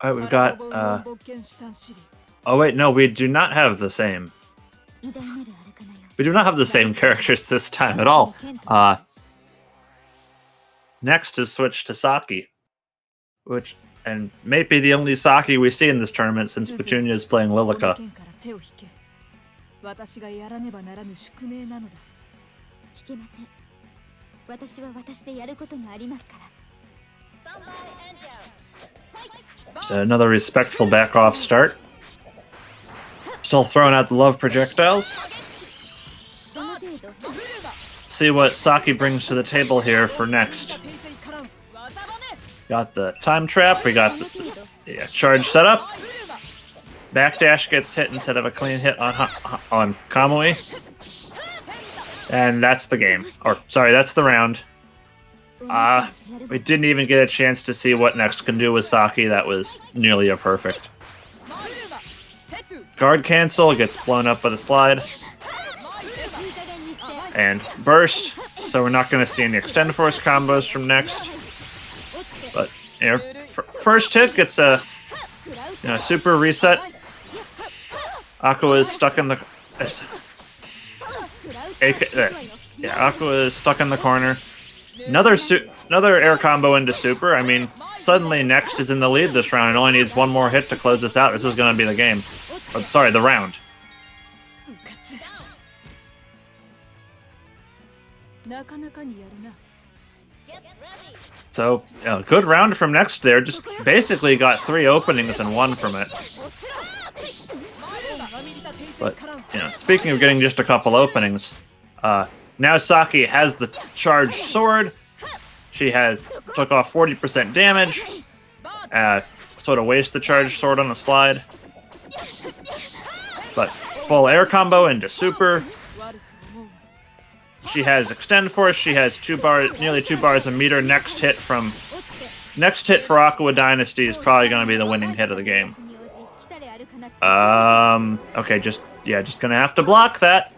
Alright, we've got, oh wait, no, we do not have the same. We do not have the same characters this time at all. Next is switched to Saki, and may be the only Saki we see in this tournament since Petunia is playing Lilica. So another respectful back-off start. Still throwing out the love projectiles. See what Saki brings to the table here for next. Got the time trap, we got the charge setup. Backdash gets hit instead of a clean hit on Kamui. And that's the game. Or, sorry, that's the round. We didn't even get a chance to see what next can do with Saki. That was nearly a perfect. Guard cancel gets blown up by the slide. And burst. So we're not going to see any extend force combos from next. But, you know, first hit gets a super reset. Aqua is stuck in the... Aqua is stuck in the corner. Another air combo into super. I mean, suddenly Next is in the lead this round and only needs one more hit to close this out. This is going to be the game. Or, sorry, the round. So, good round from Next there. Just basically got 3 openings and 1 from it. But, speaking of getting just a couple openings, now Saki has the charged sword. She took off 40% damage. Sort of waste the charged sword on the slide. But full air combo into super. She has extend force. She has nearly 2 bars a meter. Next hit for Aqua Dynasty is probably going to be the winning hit of the game. Okay, just gonna have to block that.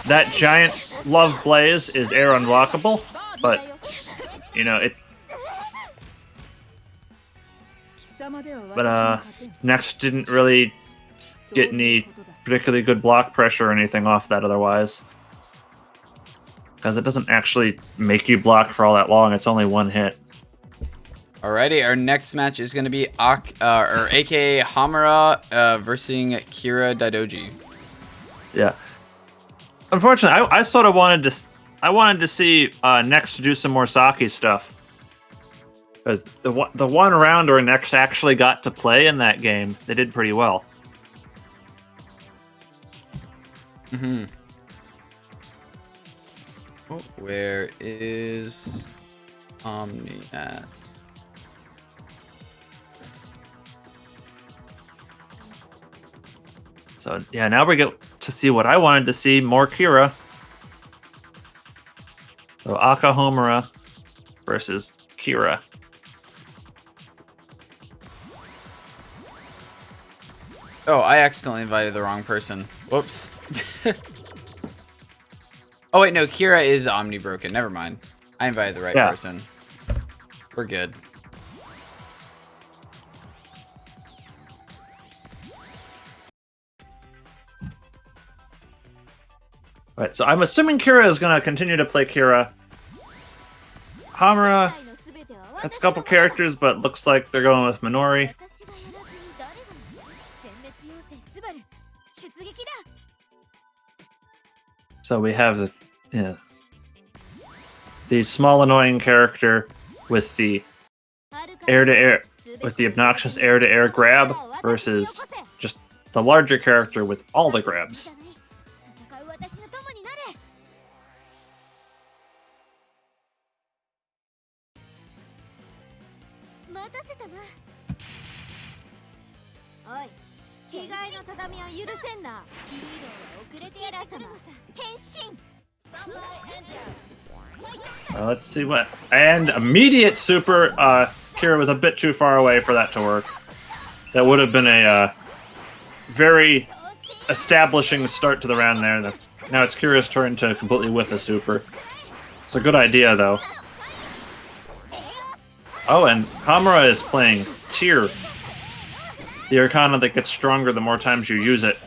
That giant love blaze is air unblockable, but it. But Next didn't really get any particularly good block pressure or anything off that otherwise. Because it doesn't actually make you block for all that long. It's only 1 hit. Alrighty, our next match is going to be aka Hamura versus Kira Daidoji. Yeah. Unfortunately, I sort of wanted to see Next do some more Saki stuff. Because the one round where Next actually got to play in that game, they did pretty well. Mm-hmm. Oh, where is Omni at? So, yeah, now we get to see what I wanted to see, more Kira. So, Aka Homura versus Kira. Oh, I accidentally invited the wrong person. Whoops. Oh, wait, no, Kira is Omni Broken. Never mind. I invited the right person. We're good. Right, so I'm assuming Kira is going to continue to play Kira. Hamura, that's a couple characters, but looks like they're going with Minori. So we have the small annoying character with the air-to-air, with the obnoxious air-to-air grab versus just the larger character with all the grabs. Let's see what... And immediate super, Kira was a bit too far away for that to work. That would have been a very establishing start to the round there. Now it's Kira's turn to completely whiff a super. It's a good idea, though. Oh, and Hamura is playing Tier. The Arcana that gets stronger the more times you use it.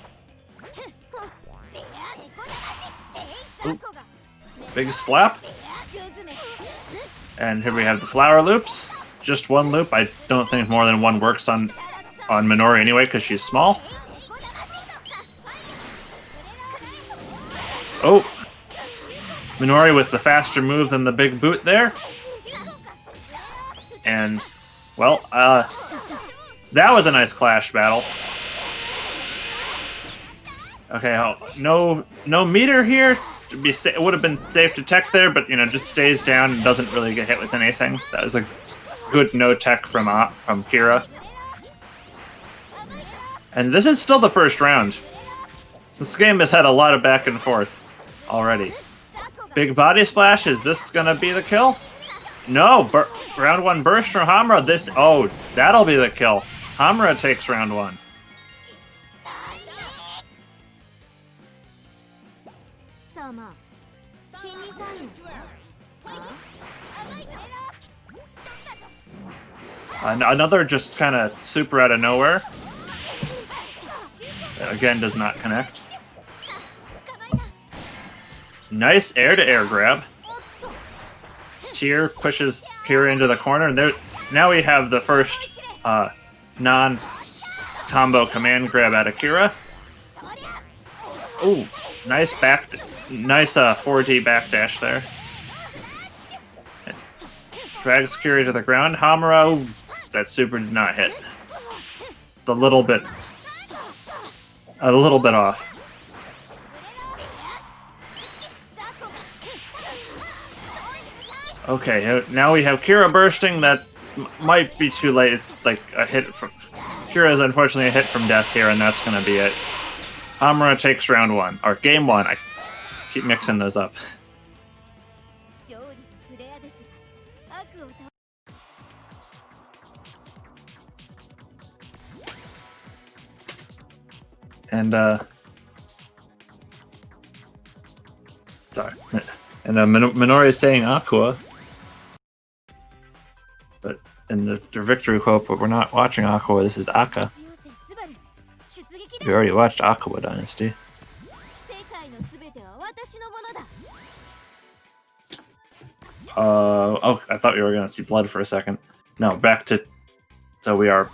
Ooh. Big slap. And here we have the flower loops. Just 1 loop. I don't think more than 1 works on Minori anyway, because she's small. Oh. Minori with the faster move than the big boot there. And, well, that was a nice clash battle. Okay, no meter here. It would have been safe to tech there, but just stays down and doesn't really get hit with anything. That was a good no tech from Kira. And this is still the first round. This game has had a lot of back and forth already. Big body splash, is this gonna be the kill? No, round 1 burst from Hamura. Oh, that'll be the kill. Hamura takes round 1. Another just kind of super out of nowhere. Again, does not connect. Nice air-to-air grab. Tier pushes Kira into the corner, and now we have the first non-combo command grab out of Kira. Ooh, nice 4D backdash there. Drags Kira to the ground. Hamura, ooh, that super did not hit. A little bit off. Okay, now we have Kira bursting. That might be too late. It's like a hit from... Kira is unfortunately a hit from death here, and that's going to be it. Hamura takes round 1, or game 1. I keep mixing those up. And, sorry. And Minori is saying Aqua. But in the victory quote, but we're not watching Aqua, this is Aka. We already watched Aqua Dynasty. Oh, I thought we were gonna see blood for a second. No, back to... So we are...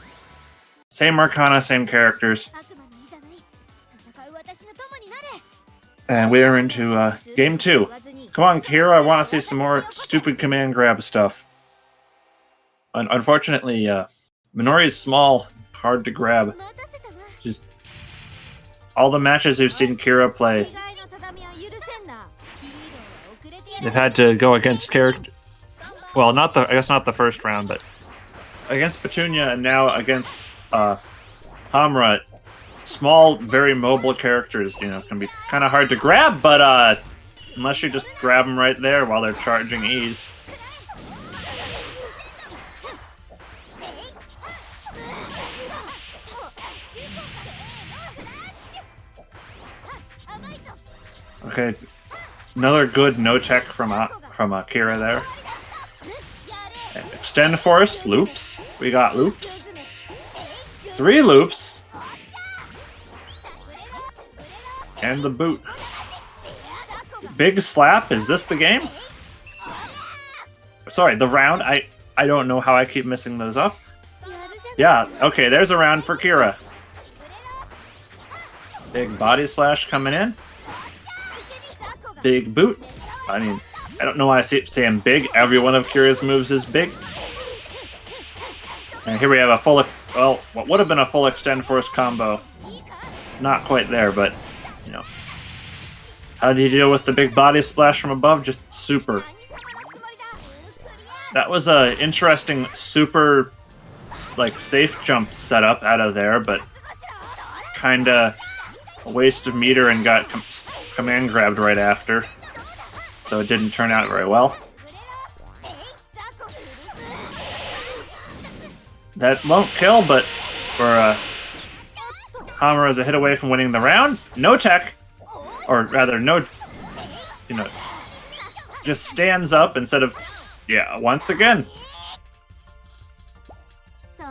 Same Arcana, same characters. And we are into game 2. Come on, Kira, I want to see some more stupid command grab stuff. Unfortunately, Minori is small, hard to grab. Just all the matches we've seen Kira play, they've had to go against character. Well, I guess not the first round, but against Petunia and now against Hamura. Small, very mobile characters, you know, can be kind of hard to grab, but unless you just grab them right there while they're charging E's. Okay, another good no-tech from Kira there. Extend force, loops. We got loops. 3 loops. And the boot. Big slap, is this the game? Sorry, the round, I don't know how I keep missing those up. Yeah, okay, there's a round for Kira. Big body splash coming in. Big boot. I mean, I don't know why I say I'm big. Every one of Kira's moves is big. And here we have a full, well, what would have been a full extend force combo. Not quite there, but, you know. How do you deal with the big body splash from above? Just super. That was a interesting super, like, safe jump setup out of there, but kinda a waste of meter and got command grabbed right after. So it didn't turn out very well. That won't kill, but for Hamura is a hit away from winning the round. No tech, or rather, no, you know, just stands up instead of, yeah, once again.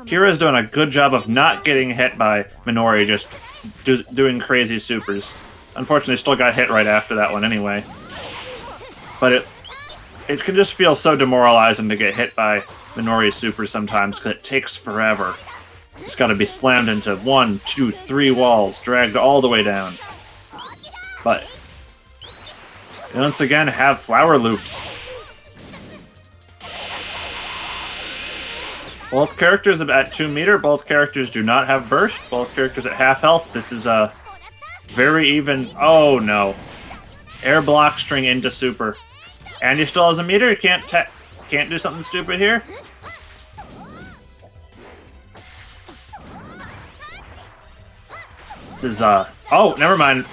Kira's doing a good job of not getting hit by Minori, just doing crazy supers. Unfortunately, still got hit right after that one anyway. But it can just feel so demoralizing to get hit by Minori's super sometimes, because it takes forever. It's got to be slammed into 1, 2, 3 walls, dragged all the way down. But once again, have flower loops. Both characters at 2 meter. Both characters do not have burst. Both characters at half health. This is a very even. Oh no! Air block string into super, and he still has a meter. He can't do something stupid here. This is, oh, never mind.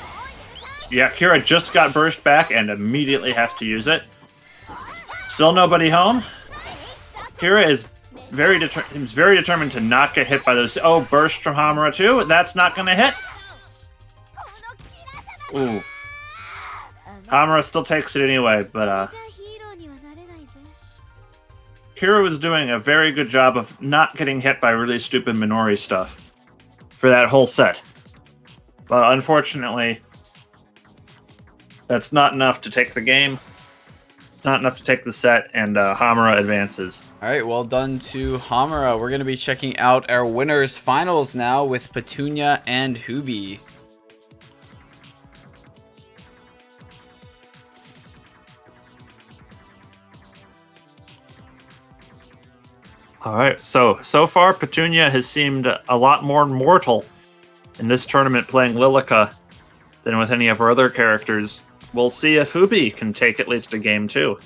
Yeah, Kira just got burst back and immediately has to use it. Still nobody home. Kira is very determined to not get hit by those. Oh, burst from Hamura too. That's not going to hit. Ooh. Hamura still takes it anyway, but Kira was doing a very good job of not getting hit by really stupid Minori stuff for that whole set. But unfortunately, that's not enough to take the game. It's not enough to take the set, and Hamura advances. All right, well done to Hamura. We're going to be checking out our winners finals now with Petunia and Hubi. All right, so far Petunia has seemed a lot more mortal in this tournament playing Lilica than with any of her other characters. We'll see if Hubi can take at least a game too.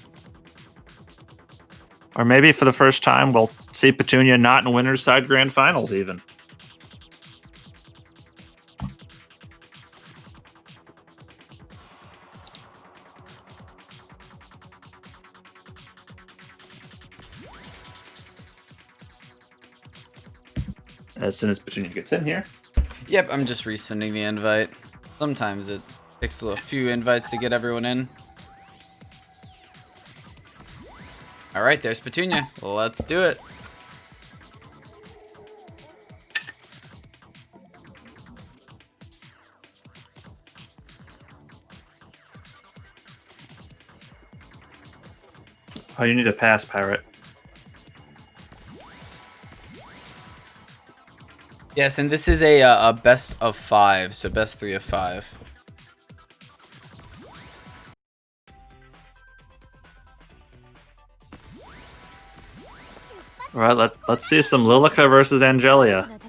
Or maybe for the first time we'll see Petunia not in winner's side grand finals even. As soon as Petunia gets in here. Yep, I'm just resending the invite. Sometimes it takes a few invites to get everyone in. All right, there's Petunia. Well, let's do it. Oh, you need a pass, Pirate. Yes, and this is a best of 5, so best 3 of 5. All right, let's see some Lilica versus Angelia.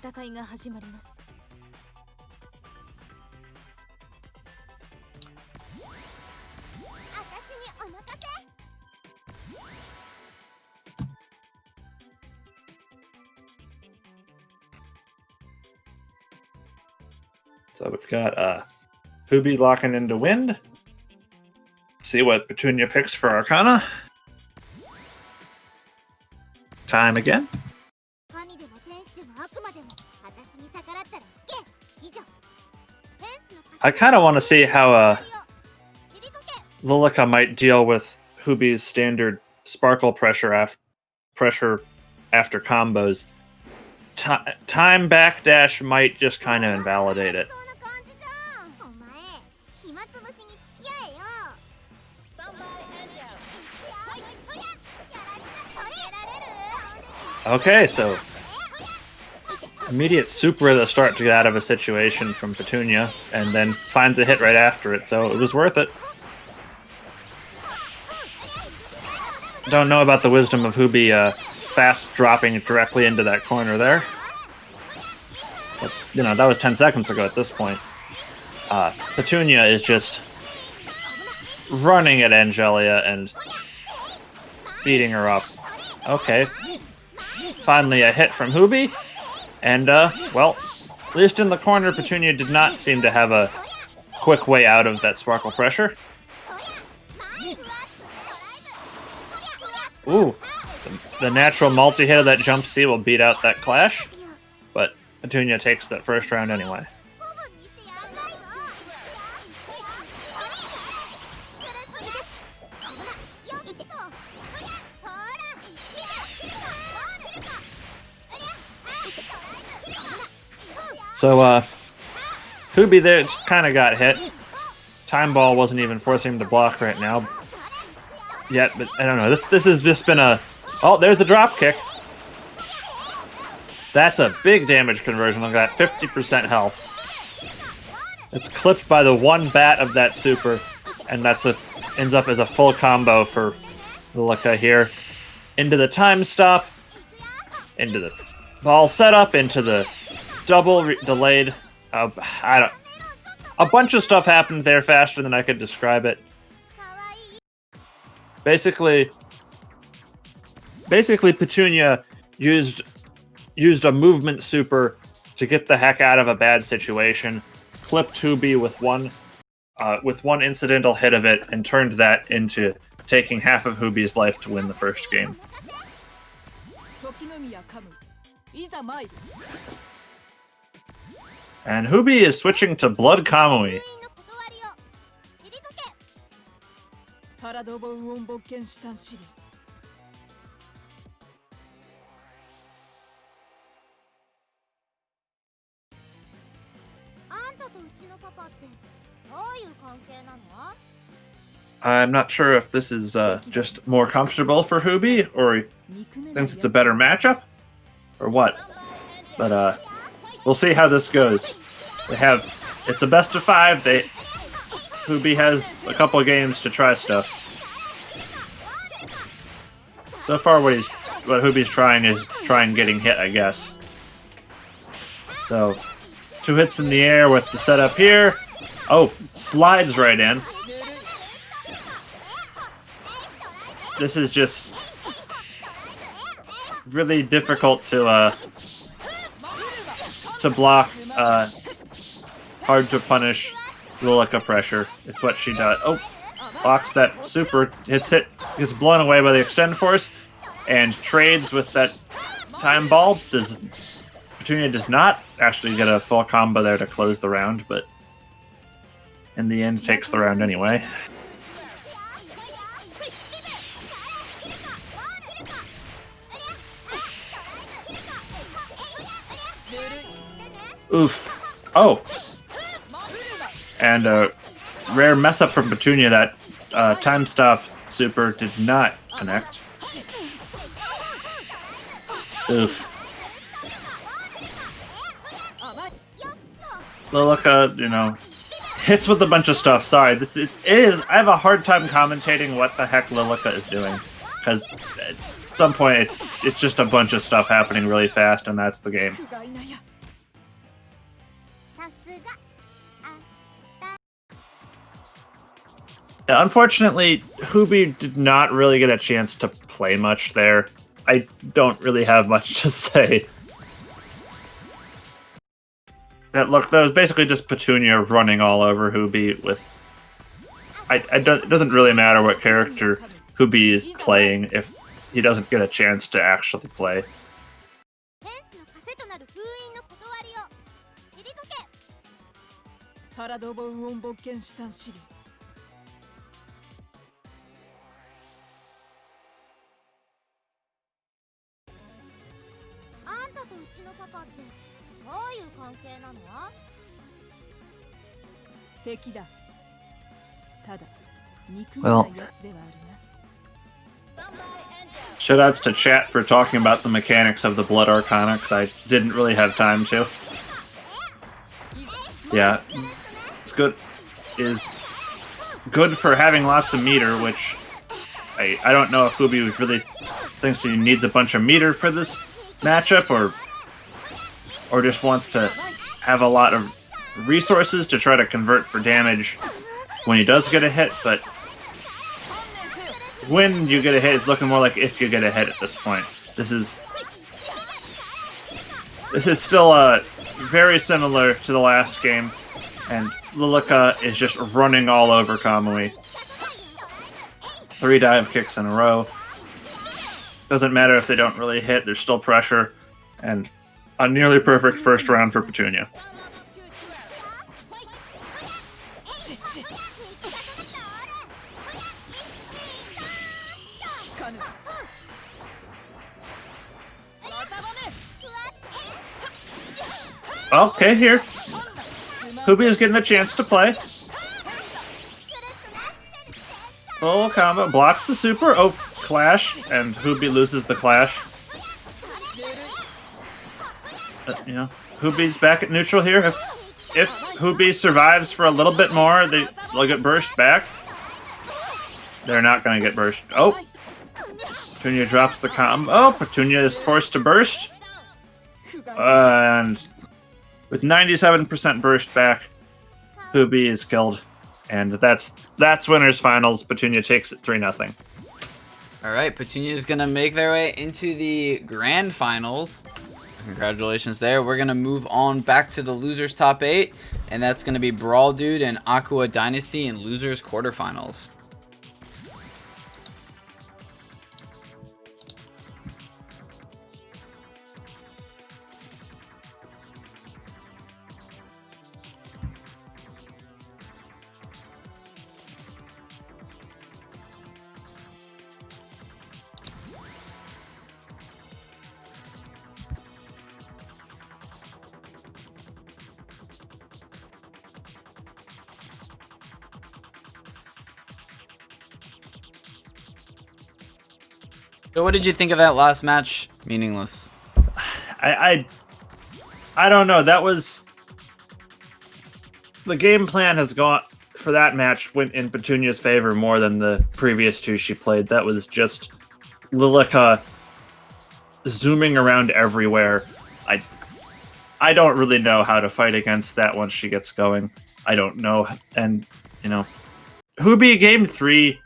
So we've got Hubi locking into Wind. See what Petunia picks for Arcana. Time again. I kind of want to see how Lilica might deal with Hubi's standard sparkle pressure after combos. Time backdash might just kind of invalidate it. Okay, so immediate super at the start to get out of a situation from Petunia, and then finds a hit right after it, so it was worth it. Don't know about the wisdom of Hubi fast dropping directly into that corner there. But, you know, that was 10 seconds ago at this point. Petunia is just running at Angelia and beating her up. Okay. Finally a hit from Hubi. And, well, at least in the corner, Petunia did not seem to have a quick way out of that sparkle pressure. Ooh. The natural multi-hit of that jump C will beat out that clash. But Petunia takes that first round anyway. So, Hubi there kind of got hit. Time Ball wasn't even forcing him to block right now. Yet, but I don't know. This has just been a... Oh, there's a drop kick. That's a big damage conversion. Look at that, 50% health. It's clipped by the one bat of that super, and ends up as a full combo for Lilica here. Into the time stop, into the ball setup, into the double delayed. A bunch of stuff happened there faster than I could describe it. Basically, Petunia used a movement super to get the heck out of a bad situation, clipped Hubi with one incidental hit of it and turned that into taking half of Hubi's life to win the first game. And Hubi is switching to Blood Kamui. I'm not sure if this is just more comfortable for Hubi, or thinks it's a better matchup, or what. But we'll see how this goes. It's a best of 5. Hubi has a couple of games to try stuff. So far, what Hubi's trying is getting hit, I guess. So, 2 hits in the air. What's the setup here? Oh, slides right in. This is just really difficult to block. Hard to punish Lilica pressure. It's what she does. Oh, blocks that super. Gets blown away by the extend force, and trades with that time ball. Petunia does not actually get a full combo there to close the round, but in the end takes the round anyway. Oof. Oh! And a rare mess up from Petunia. That time stop super did not connect. Oof. Lilica, hits with a bunch of stuff. Sorry, I have a hard time commentating what the heck Lilica is doing. Because at some point, it's just a bunch of stuff happening really fast, and that's the game. Yeah, unfortunately, Hubi did not really get a chance to play much there. I don't really have much to say. That was basically just Petunia running all over Hubi with... It doesn't really matter what character Hubi is playing if he doesn't get a chance to actually play. Well, shoutouts to chat for talking about the mechanics of the Blood Arcana, because I didn't really have time to. Yeah, it's good. Is good for having lots of meter, which I don't know if Hubi really thinks he needs a bunch of meter for this matchup, or just wants to have a lot of resources to try to convert for damage when he does get a hit, but when you get a hit, it's looking more like if you get a hit at this point. This is still very similar to the last game, and Lilica is just running all over Kamui. 3 dive kicks in a row. Doesn't matter if they don't really hit, there's still pressure, and a nearly perfect first round for Petunia. Okay, here. Hubi is getting a chance to play. Full combo, blocks the super. Oh, clash, and Hubi loses the clash. Hubi's back at neutral here. If Hubi survives for a little bit more, they'll get burst back. They're not going to get burst. Oh, Petunia drops the combo. Oh, Petunia is forced to burst. And with 97% burst back, Hubi is killed. And that's winners finals. Petunia takes it 3-0. All right, Petunia is going to make their way into the grand finals. Congratulations there. We're going to move on back to the losers top 8. and that's going to be Brawl Dude and Aqua Dynasty in losers quarterfinals. So what did you think of that last match, Meaningless? I don't know. That was the game plan has gone for that match went in Petunia's favor more than the previous two she played. That was just Lilica zooming around everywhere. I don't really know how to fight against that once she gets going. I don't know. And you know, Hubi game 3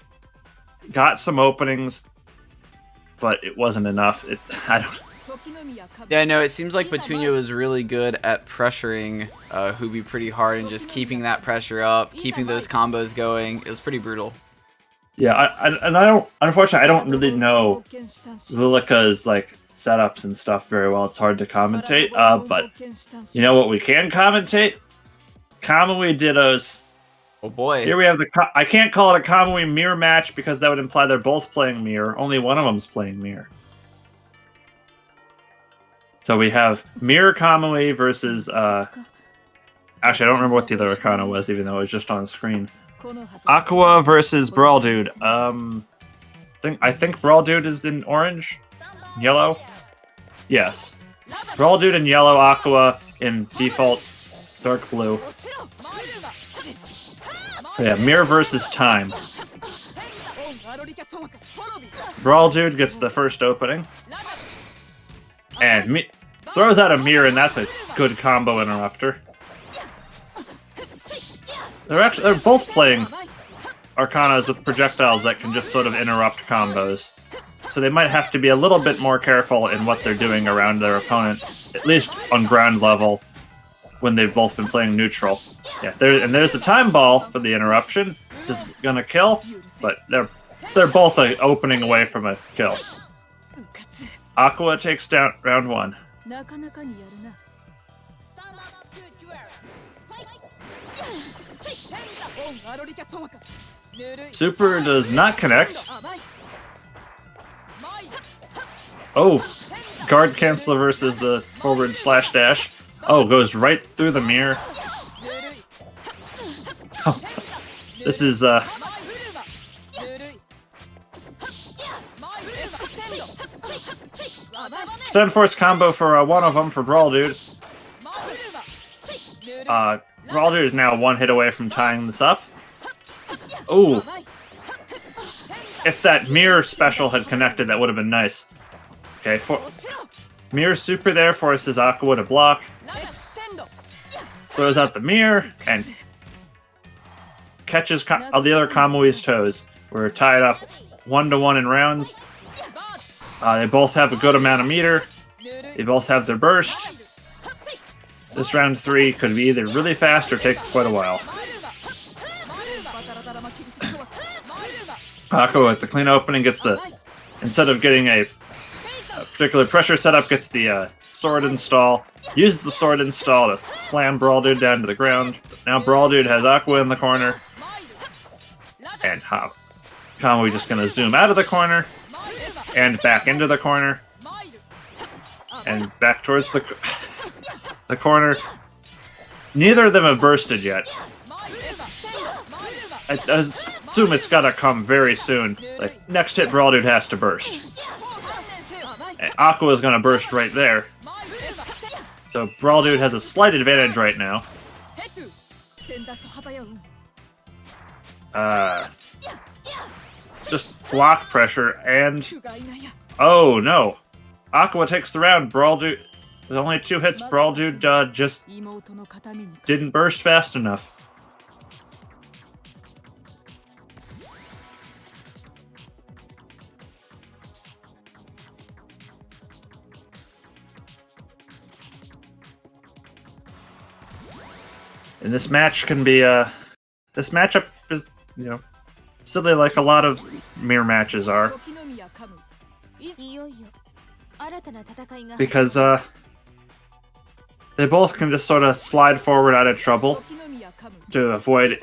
got some openings, but it wasn't enough. I don't. Yeah, no, it seems like Petunia was really good at pressuring Hubi pretty hard and just keeping that pressure up, keeping those combos going. It was pretty brutal. Yeah, unfortunately, I don't really know Lilica's like setups and stuff very well. It's hard to commentate. But you know what we can commentate? Kamui Dittos. Oh boy. Here we have I can't call it a Kamui mirror match because that would imply they're both playing mirror. Only one of them's playing mirror. So we have Mirror Kamui versus actually I don't remember what the other Arcana was, even though it was just on screen. Aqua versus Brawl Dude. I think Brawl Dude is in orange? Yellow? Yes. Brawl Dude in yellow, Aqua in default dark blue. Yeah, Mirror versus Time. Brawl Dude gets the first opening. And throws out a mirror, and that's a good combo interrupter. They're both playing Arcanas with projectiles that can just sort of interrupt combos. So they might have to be a little bit more careful in what they're doing around their opponent, at least on ground level, when they've both been playing neutral. Yeah, there's the time ball for the interruption. This is gonna kill, but they're both an opening away from a kill. Aqua takes down round 1. Super does not connect. Oh, guard canceler versus the forward slash dash. Oh, goes right through the mirror. Oh, this is Stun Force combo for one of them for Brawl Dude. Brawl Dude is now one hit away from tying this up. Ooh. If that mirror special had connected, that would have been nice. Okay, mirror super there forces Aqua to block. Throws out the mirror and catches the other Kamui's toes. We're tied up 1-1 in rounds. They both have a good amount of meter. They both have their burst. This round 3 could be either really fast or take quite a while. Aqua with the clean opening gets instead of getting a particular pressure setup, gets the sword install. Uses the sword install to slam Brawl Dude down to the ground. But now Brawl Dude has Aqua in the corner. And Kamui just gonna zoom out of the corner. And back into the corner. And back towards the corner. Neither of them have bursted yet. I assume it's gotta come very soon. Like, next hit Brawl Dude has to burst. And Aqua is gonna burst right there. So Brawl Dude has a slight advantage right now. Just block pressure and... Oh no! Aqua takes the round. Brawl Dude... With only 2 hits, Brawl Dude just didn't burst fast enough. And this match can be this matchup is, you know, silly like a lot of mirror matches are. Because they both can just sort of slide forward out of trouble to avoid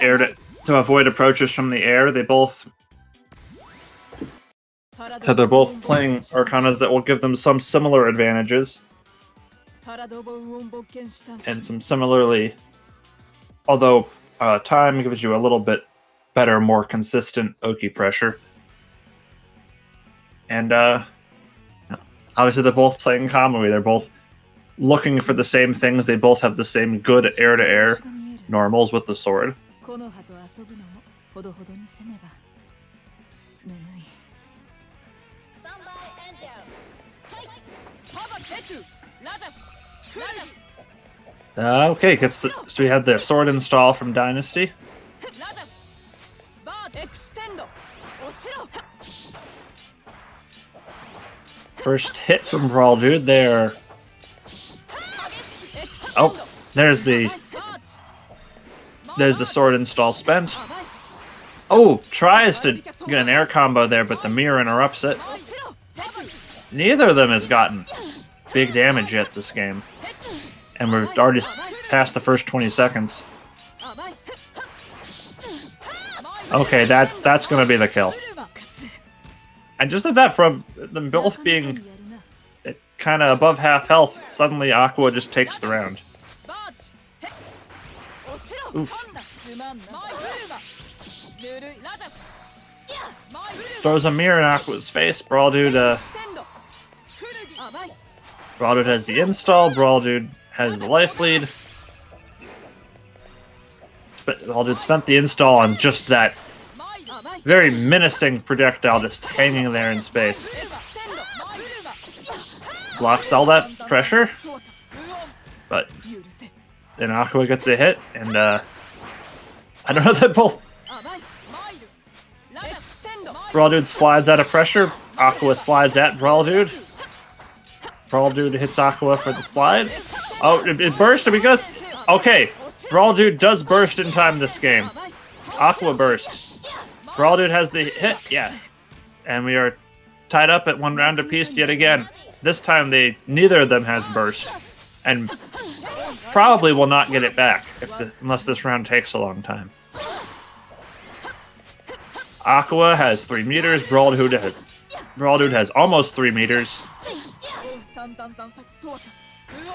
approaches from the air. They're both playing Arcanas that will give them some similar advantages. And some similarly, although time gives you a little bit better, more consistent Oki pressure. And obviously they're both playing Kamui. They're both looking for the same things. They both have the same good air-to-air normals with the sword. Okay, so we have the sword install from Dynasty. First hit from Brawl Dude there. Oh, there's the sword install spent. Oh, tries to get an air combo there, but the mirror interrupts it. Neither of them has gotten big damage yet this game. And we're already past the first 20 seconds. Okay, that's gonna be the kill. And just at that, from them both being kind of above half health, suddenly Aqua just takes the round. Oof. Throws a mirror in Aqua's face. Brawl Dude has the install. Brawl Dude has the life lead. Brawl Dude spent the install on just that very menacing projectile just hanging there in space. Blocks all that pressure. But then Aqua gets a hit, and I don't know that both. Brawl Dude slides out of pressure. Aqua slides at Brawl Dude. Brawl Dude hits Aqua for the slide. Oh, it burst because... Okay, Brawl Dude does burst in time this game. Aqua bursts. Brawl Dude has the hit, yeah. And we are tied up at one round apiece yet again. This time neither of them has burst. And probably will not get it back unless this round takes a long time. Aqua has 3 meters. Brawl Dude has almost 3 meters.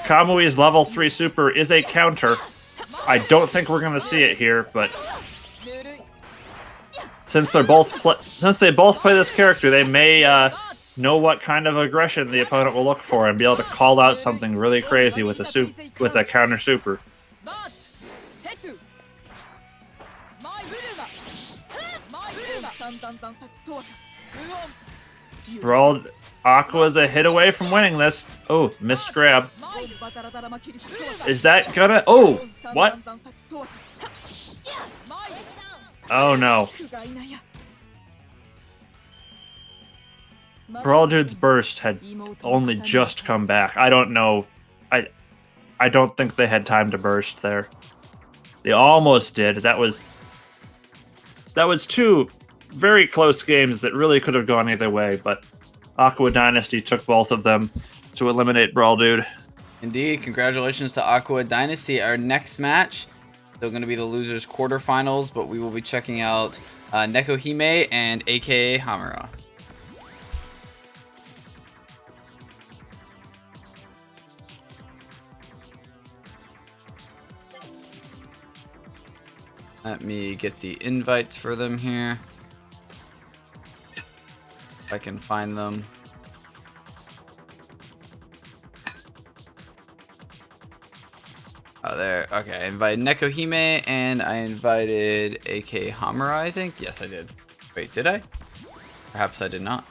Kamui's level 3 super is a counter. I don't think we're gonna see it here, but since they both play this character, they may know what kind of aggression the opponent will look for and be able to call out something really crazy with a counter super. Aqua's a hit away from winning this. Oh, missed grab. Is that gonna... Oh, what? Oh no. Brawl Dude's burst had only just come back. I don't know. I don't think they had time to burst there. They almost did. That was 2 very close games that really could have gone either way, but Aqua Dynasty took both of them to eliminate Brawl Dude. Indeed, congratulations to Aqua Dynasty. Our next match, still going to be the losers quarterfinals, but we will be checking out Nekohime and AKA Hamura. Let me get the invites for them here. If I can find them. Oh, there. Okay, I invited Nekohime and I invited AK Hamura, I think. Yes, I did. Wait, did I? Perhaps I did not.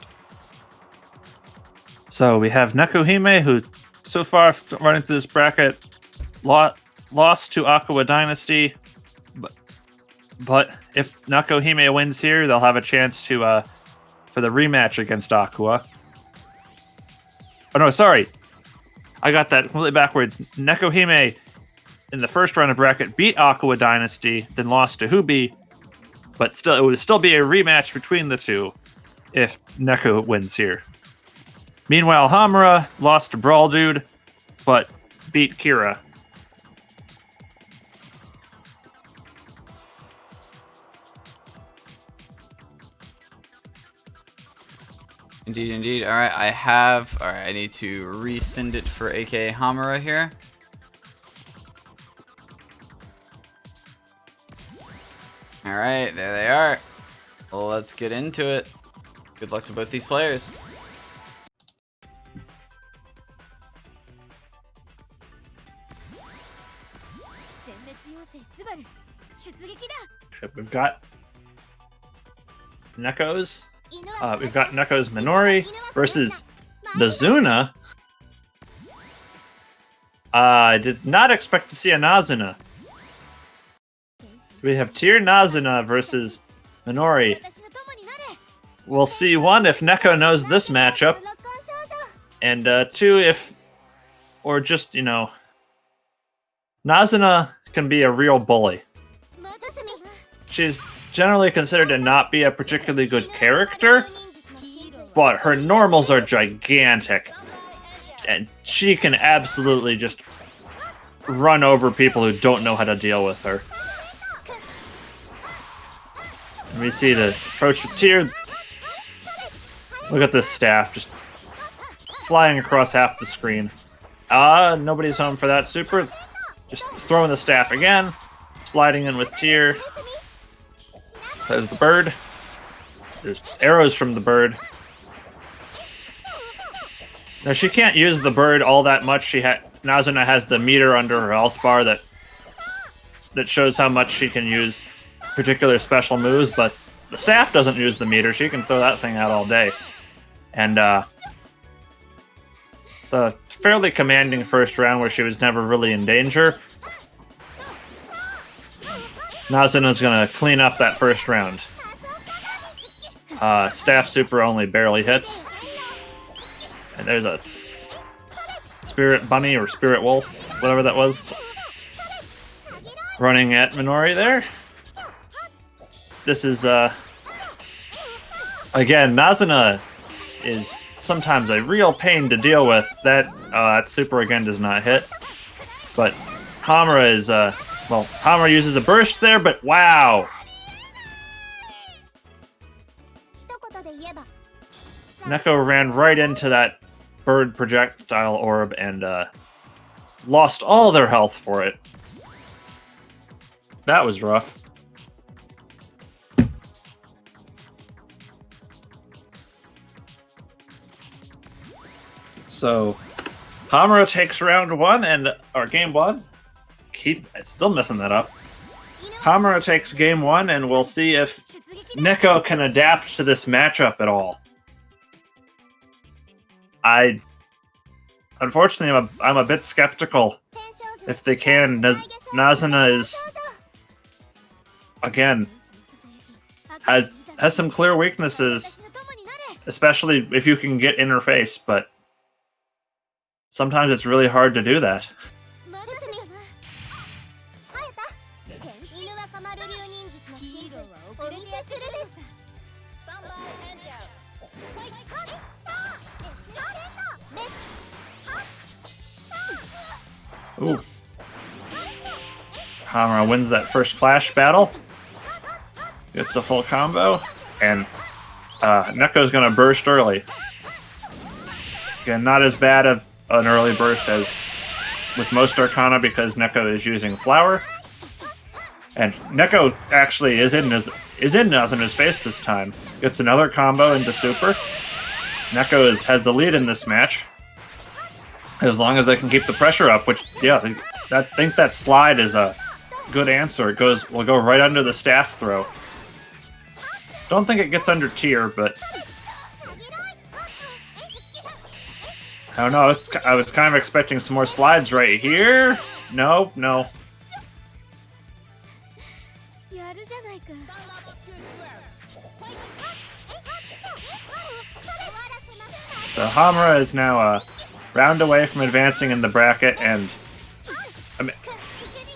So we have Nekohime, who so far running through this bracket lost to Aqua Dynasty. But if Nekohime wins here, they'll have a chance to for the rematch against Aqua. Oh no, sorry. I got that completely backwards. Nekohime in the first round of bracket beat Aqua Dynasty, then lost to Hubi, but still, it would still be a rematch between the two if Neko wins here. Meanwhile, Hamura lost to Brawl Dude, but beat Kira. Indeed, indeed. All right, I need to resend it for AKA Hamura here. All right, there they are. Well, let's get into it. Good luck to both these players. Okay, we've got Neko's Minori versus Nazuna. I did not expect to see a Nazuna. We have Tier Nazuna versus Minori. We'll see, one, if Neko knows this matchup, and two, if, or just, you know, Nazuna can be a real bully. She's generally considered to not be a particularly good character, but her normals are gigantic, and she can absolutely just run over people who don't know how to deal with her. And we see the approach with Tyr. Look at this staff just flying across half the screen. Nobody's home for that super. Just throwing the staff again, sliding in with Tyr. There's the bird. There's arrows from the bird. Now she can't use the bird all that much. Nazuna has the meter under her health bar that shows how much she can use particular special moves, but the staff doesn't use the meter. She can throw that thing out all day. And the fairly commanding first round where she was never really in danger, Nazuna's gonna clean up that first round. Staff super only barely hits. And there's a spirit bunny or spirit wolf, whatever that was, running at Minori there. This is, again, Nazuna is sometimes a real pain to deal with. That super again does not hit. But Hamura is, well, Hamura uses a burst there, but wow! Neko ran right into that bird projectile orb and lost all their health for it. That was rough. So, Hamura takes round one or game one. Still messing that up. Hamura takes game one, and we'll see if Neko can adapt to this matchup at all. Unfortunately, I'm a bit skeptical if they can. Nazuna is, again, has some clear weaknesses, especially if you can get interface, but sometimes it's really hard to do that. Ooh. Hamura wins that first clash battle. Gets a full combo. And Neko's gonna burst early. Again, not as bad of an early burst as with most Arcana because Neko is using Flower. And Neko actually is in Nazuna's face this time. Gets another combo into Super. Neko has the lead in this match. As long as they can keep the pressure up, which, yeah, I think that slide is a good answer. Will go right under the staff throw. Don't think it gets under tier, but I don't know. I was kind of expecting some more slides right here. No. So Hamura is now round away from advancing in the bracket, and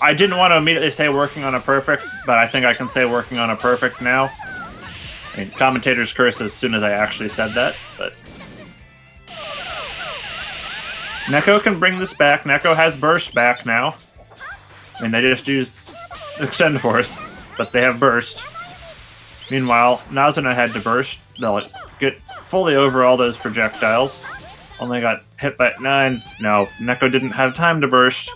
I didn't want to immediately say working on a perfect, but I think I can say working on a perfect now. I mean, commentator's curse as soon as I actually said that, but... Neko can bring this back. Neko has burst back now. I mean, they just used Extend Force, but they have burst. Meanwhile, Nazuna had to burst. They'll get fully over all those projectiles. Only got hit by 9. No, Neko didn't have time to burst.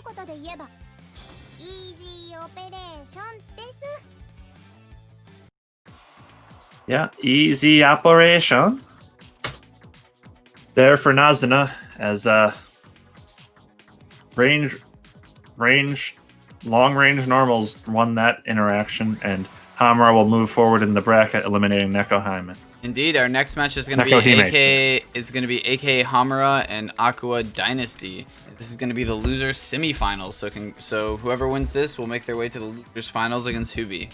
Yeah, easy operation. There for Nazuna as long-range normals won that interaction, and Hamura will move forward in the bracket, eliminating Neko Hyman. Indeed, our next match is going to be AKA Hamura and Aqua Dynasty. This is going to be the losers semifinals. So whoever wins this will make their way to the losers finals against Hubi.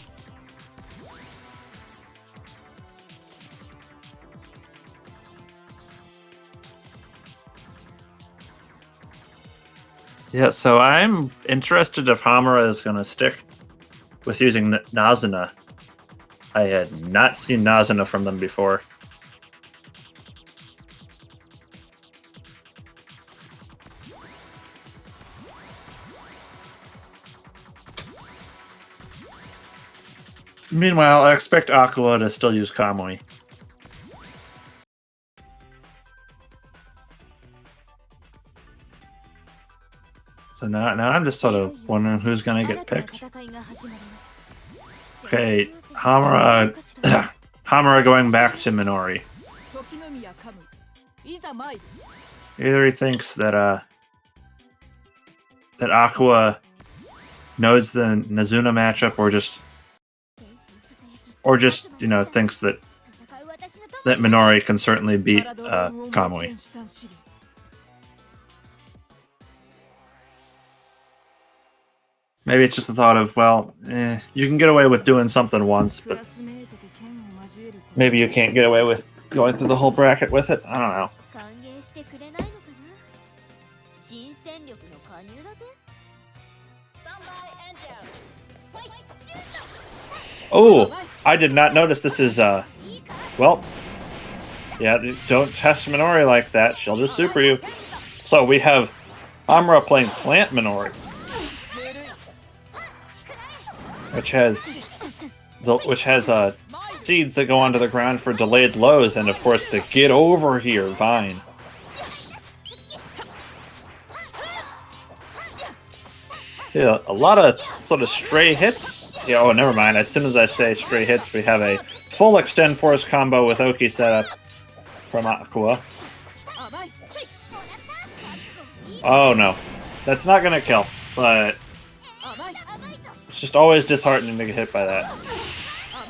Yeah, so I'm interested if Hamura is going to stick with using Nazuna. I had not seen Nazuna from them before. Meanwhile, I expect Aqua to still use Kamui. So now I'm just sort of wondering who's going to get picked. Okay, Hamura going back to Minori. Either he thinks that that Aqua knows the Nazuna matchup, or just you know thinks that Minori can certainly beat Kamui. Maybe it's just the thought of, well, you can get away with doing something once, but maybe you can't get away with going through the whole bracket with it. I don't know. Oh, I did not notice this is, well, yeah, don't test Minori like that. She'll just super you. So we have Hamura playing Plant Minori, which has seeds that go onto the ground for delayed lows, and of course the get over here vine. See, a lot of sort of stray hits. Yeah, oh, never mind. As soon as I say stray hits, we have a full Extend Force combo with Oki set up from Aqua. Oh no, that's not gonna kill, but it's just always disheartening to get hit by that.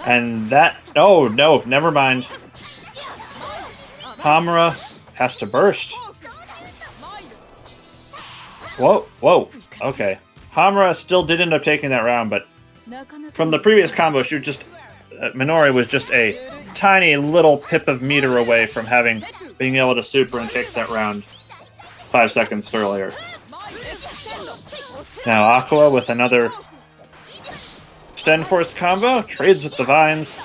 And that... Oh, no, never mind. Hamura has to burst. Whoa, whoa, okay. Hamura still did end up taking that round, but from the previous combo, she was just... Minori was just a tiny little pip of meter away from being able to super and take that round 5 seconds earlier. Now Aqua with another Extend Force combo, trades with the vines.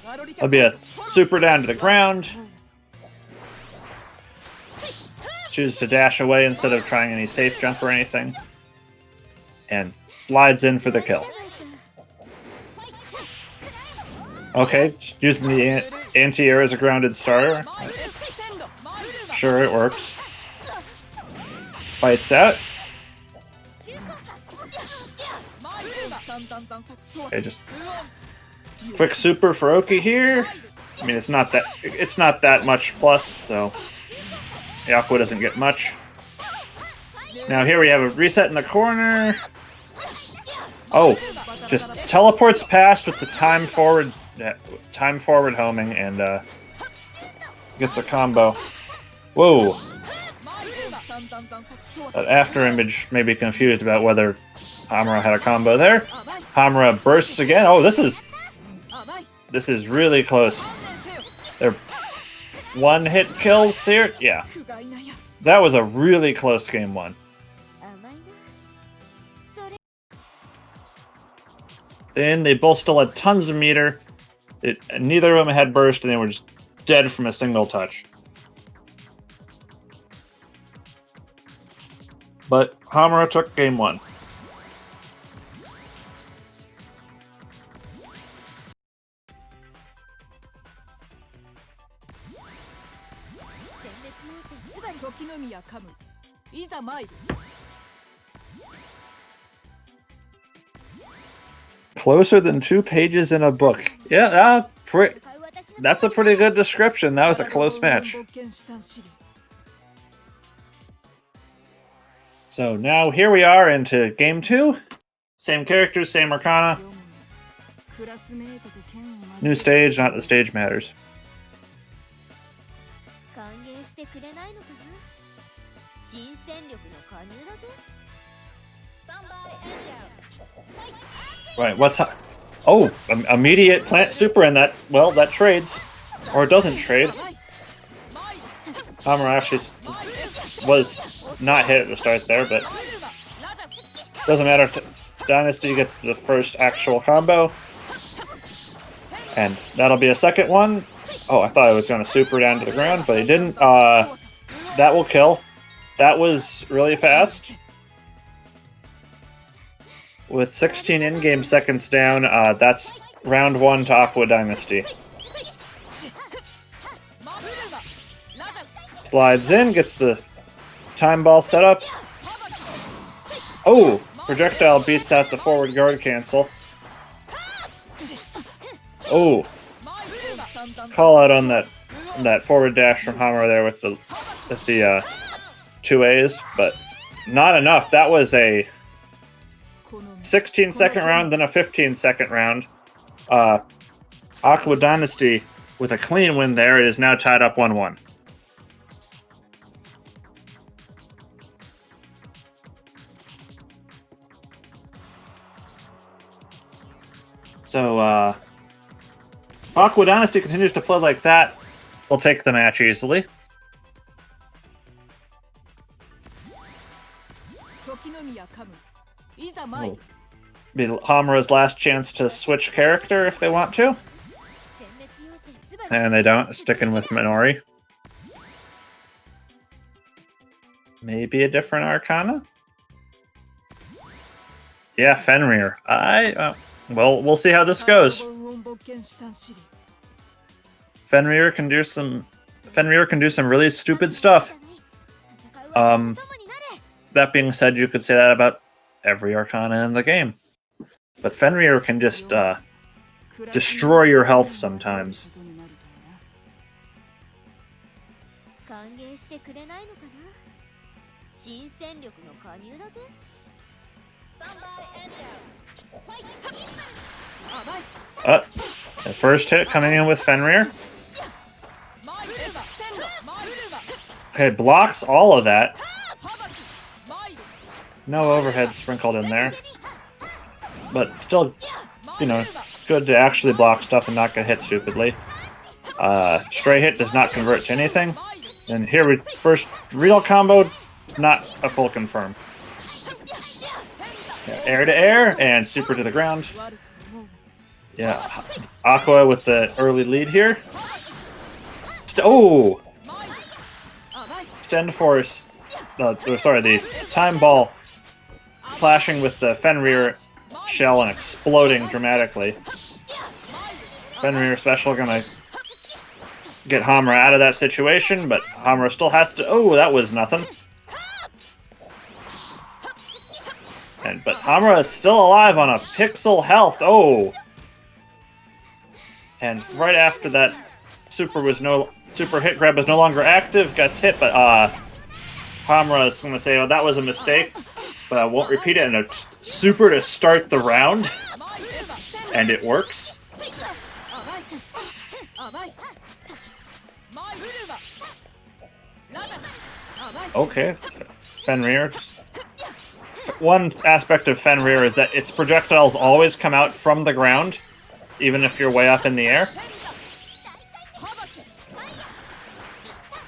That'll be a super down to the ground. Chooses to dash away instead of trying any safe jump or anything. And slides in for the kill. Okay, using the anti-air as a grounded starter. Sure, it works. Fights out. Okay, just quick super for Oki here. I mean, it's not that much plus, so Aqua doesn't get much. Now here we have a reset in the corner. Oh, just teleports past with the time forward homing and gets a combo. Whoa. That after image may be confused about whether Hamura had a combo there. Hamura bursts again. Oh, this is really close. They're one-hit kills here. Yeah, that was a really close game one. Then they both still had tons of meter. Neither of them had burst, and they were just dead from a single touch. But Hamura took game 1. Closer than 2 pages in a book. Yeah, that's a pretty good description. That was a close match. So now here we are into game 2. Same characters, same Arcana. New stage, not the stage matters. Right, what's oh, immediate plant super in that. Well, that trades. Or it doesn't trade. Hamura actually was not hit at the start there, but doesn't matter. Dynasty gets the first actual combo. And that'll be a second one. Oh, I thought I was going to super down to the ground, but he didn't. That will kill. That was really fast. With 16 in-game seconds down, that's round 1 to Aqua Dynasty. Slides in, gets the time ball set up. Oh! Projectile beats out the forward guard cancel. Oh! Call out on that forward dash from Hamura there with the 2As, but not enough. That was a 16-second round, then a 15-second round. Aqua Dynasty with a clean win there. It is now tied up 1-1. So, if Aqua Dynasty continues to play like that, they'll take the match easily. Will be Hamura's last chance to switch character if they want to. And they don't, sticking with Minori. Maybe a different Arcana? Yeah, Fenrir. Well, we'll see how this goes. Fenrir can do some really stupid stuff. That being said, you could say that about every Arcana in the game. But Fenrir can just destroy your health sometimes. The first hit coming in with Fenrir. Okay, blocks all of that. No overhead sprinkled in there. But still, you know, good to actually block stuff and not get hit stupidly. Stray hit does not convert to anything. And here we first real combo, not a full confirm. Yeah, air to air and super to the ground. Yeah, Aqua with the early lead here. Oh! Extend force. Sorry, the time ball flashing with the Fenrir shell and exploding dramatically. Fenrir special gonna get Hamura out of that situation, but Hamura still has to. Oh, that was nothing. But Hamura is still alive on a pixel health. Oh. And right after that, super hit grab was no longer active, gets hit, but Hamura is going to say, oh, that was a mistake, but I won't repeat it, and a super to start the round, and it works. Okay, Fenrir. One aspect of Fenrir is that its projectiles always come out from the ground, even if you're way up in the air.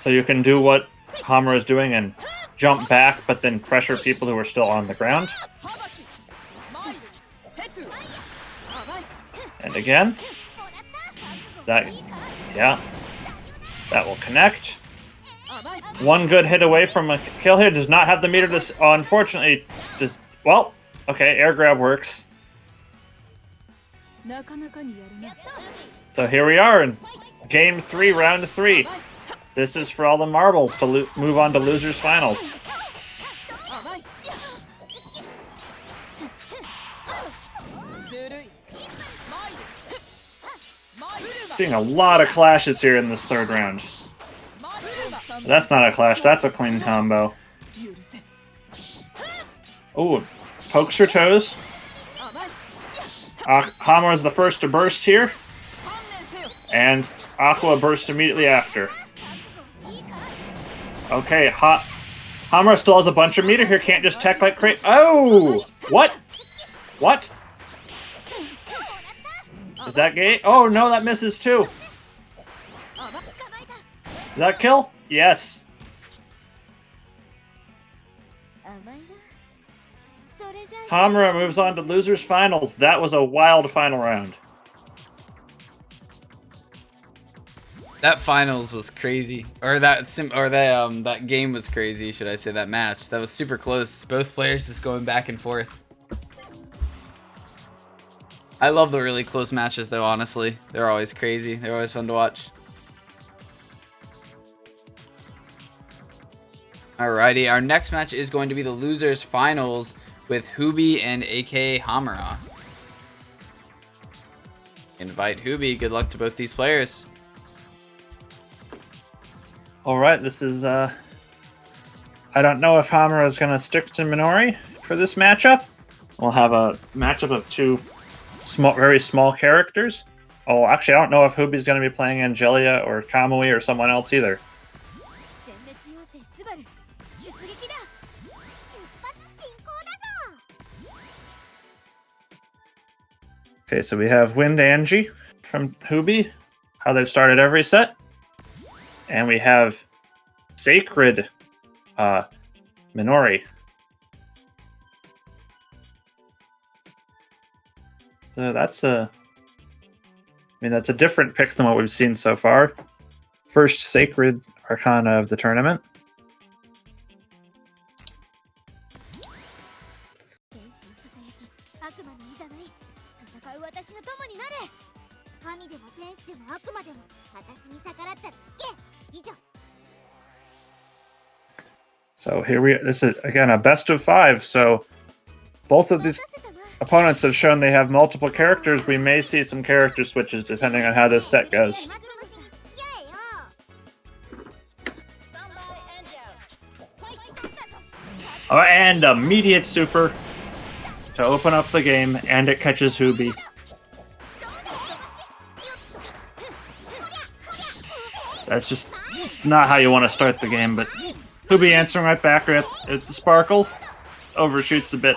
So you can do what Hamura is doing and jump back, but then pressure people who are still on the ground. And again. That, yeah. That will connect. One good hit away from a kill here. Does not have the meter to... unfortunately, just... well, okay, air grab works. So here we are in Game 3, Round 3. This is for all the marbles to move on to Losers Finals. Seeing a lot of clashes here in this third round. That's not a clash, that's a clean combo. Ooh, pokes her toes. Hammer is the first to burst here. And Aqua bursts immediately after. Okay, Hammer still has a bunch of meter here, can't just tech like crazy. Oh! What? What? Is that gay? Oh no, that misses too. Did that kill? Yes. Hamura moves on to Losers Finals. That was a wild final round. That finals was crazy, or that game was crazy. Should I say that match? That was super close. Both players just going back and forth. I love the really close matches, though. Honestly, they're always crazy. They're always fun to watch. Alrighty, our next match is going to be the Losers Finals with Hubi and aka Hamura. Invite Hubi. Good luck to both these players. Alright, this is, I don't know if Hamura is going to stick to Minori for this matchup. We'll have a matchup of two very small characters. Oh, actually, I don't know if Hubi's going to be playing Angelia or Kamui or someone else either. Okay, so we have Wind Angie from Hubi, how they've started every set. And we have Sacred Minori. So that's a different pick than what we've seen so far. First Sacred Arcana of the tournament. So this is again a best of 5. So both of these opponents have shown they have multiple characters. We may see some character switches depending on how this set goes. Oh, and immediate super to open up the game, and it catches Hubi. It's not how you want to start the game, but Hubi answering right back at the sparkles. Overshoots a bit.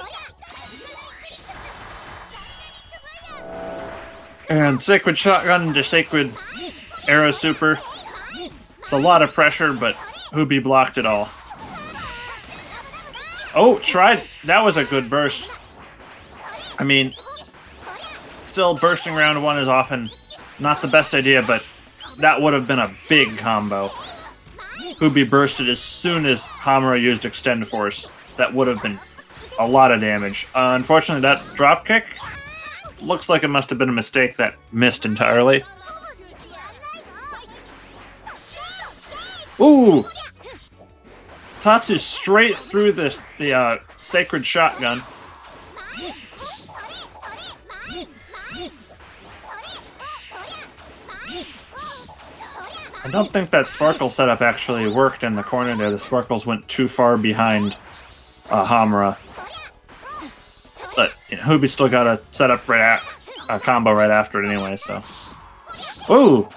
And Sacred Shotgun into Sacred Arrow Super. It's a lot of pressure, but Hubi blocked it all. Oh, tried. That was a good burst. I mean, still bursting round 1 is often not the best idea, but that would have been a big combo. Hubi bursted as soon as Hamura used Extend Force. That would have been a lot of damage. Unfortunately, that dropkick looks like it must have been a mistake that missed entirely. Ooh! Tatsu straight through the Sacred Shotgun. I don't think that Sparkle setup actually worked in the corner there. The Sparkles went too far behind Hamura. But you know, Hubi still got a setup a combo right after it anyway, so. Ooh!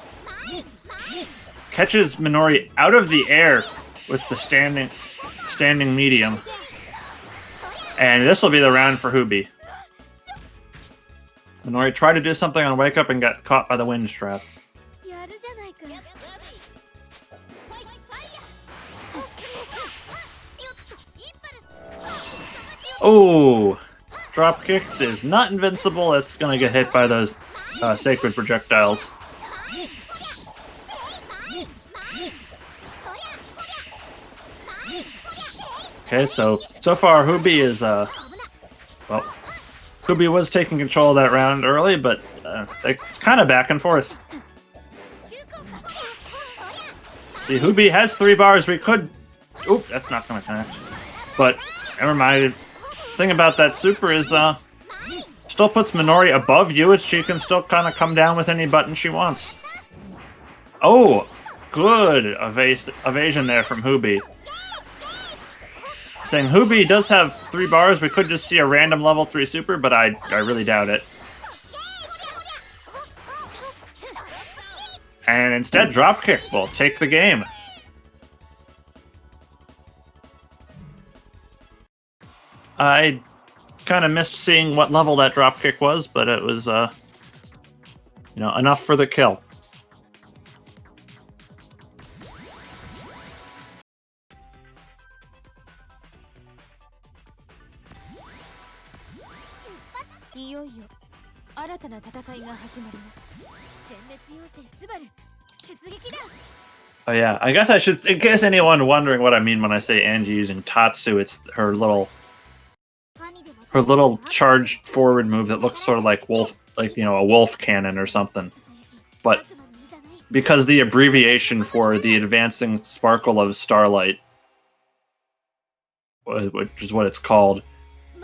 Catches Minori out of the air with the standing medium. And this will be the round for Hubi. Minori tried to do something on Wake Up and got caught by the wind trap. Oh! Dropkick is not invincible. It's gonna get hit by those sacred projectiles. Okay, so far Hubi is well, Hubi was taking control of that round early, but it's kind of back and forth. See, Hubi has 3 bars. We could. Oop, that's not gonna connect. But never mind. The thing about that super is still puts Minori above you, and she can still kind of come down with any button she wants. Oh, good evasion there from Hubi. Saying Hubi does have 3 bars. We could just see a random level 3 super, but I really doubt it. And instead, dropkick will take the game. I kind of missed seeing what level that dropkick was, but it was, enough for the kill. Oh yeah, I guess I should, in case anyone wondering what I mean when I say Angie using Tatsu, it's her little charged forward move that looks sort of like a wolf cannon or something. But because the abbreviation for the advancing sparkle of starlight, which is what it's called,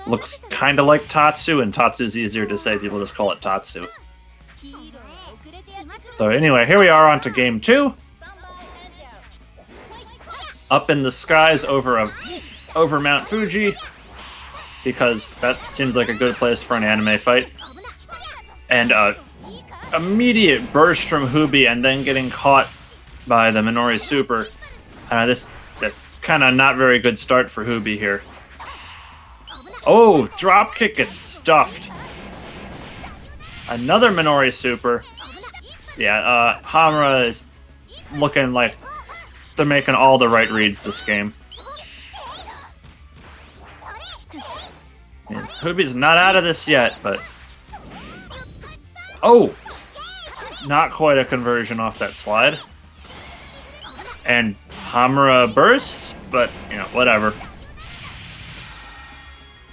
looks kind of like Tatsu, and Tatsu is easier to say. People just call it Tatsu. So anyway, here we are on to game 2. Up in the skies over Mount Fuji, because that seems like a good place for an anime fight. And immediate burst from Hubi, and then getting caught by the Minori super. That kind of not very good start for Hubi here. Oh, dropkick gets stuffed. Another Minori super. Yeah, Hamura is looking like they're making all the right reads this game. And Hubi's not out of this yet, but... Oh! Not quite a conversion off that slide. And Hamura bursts, but, whatever.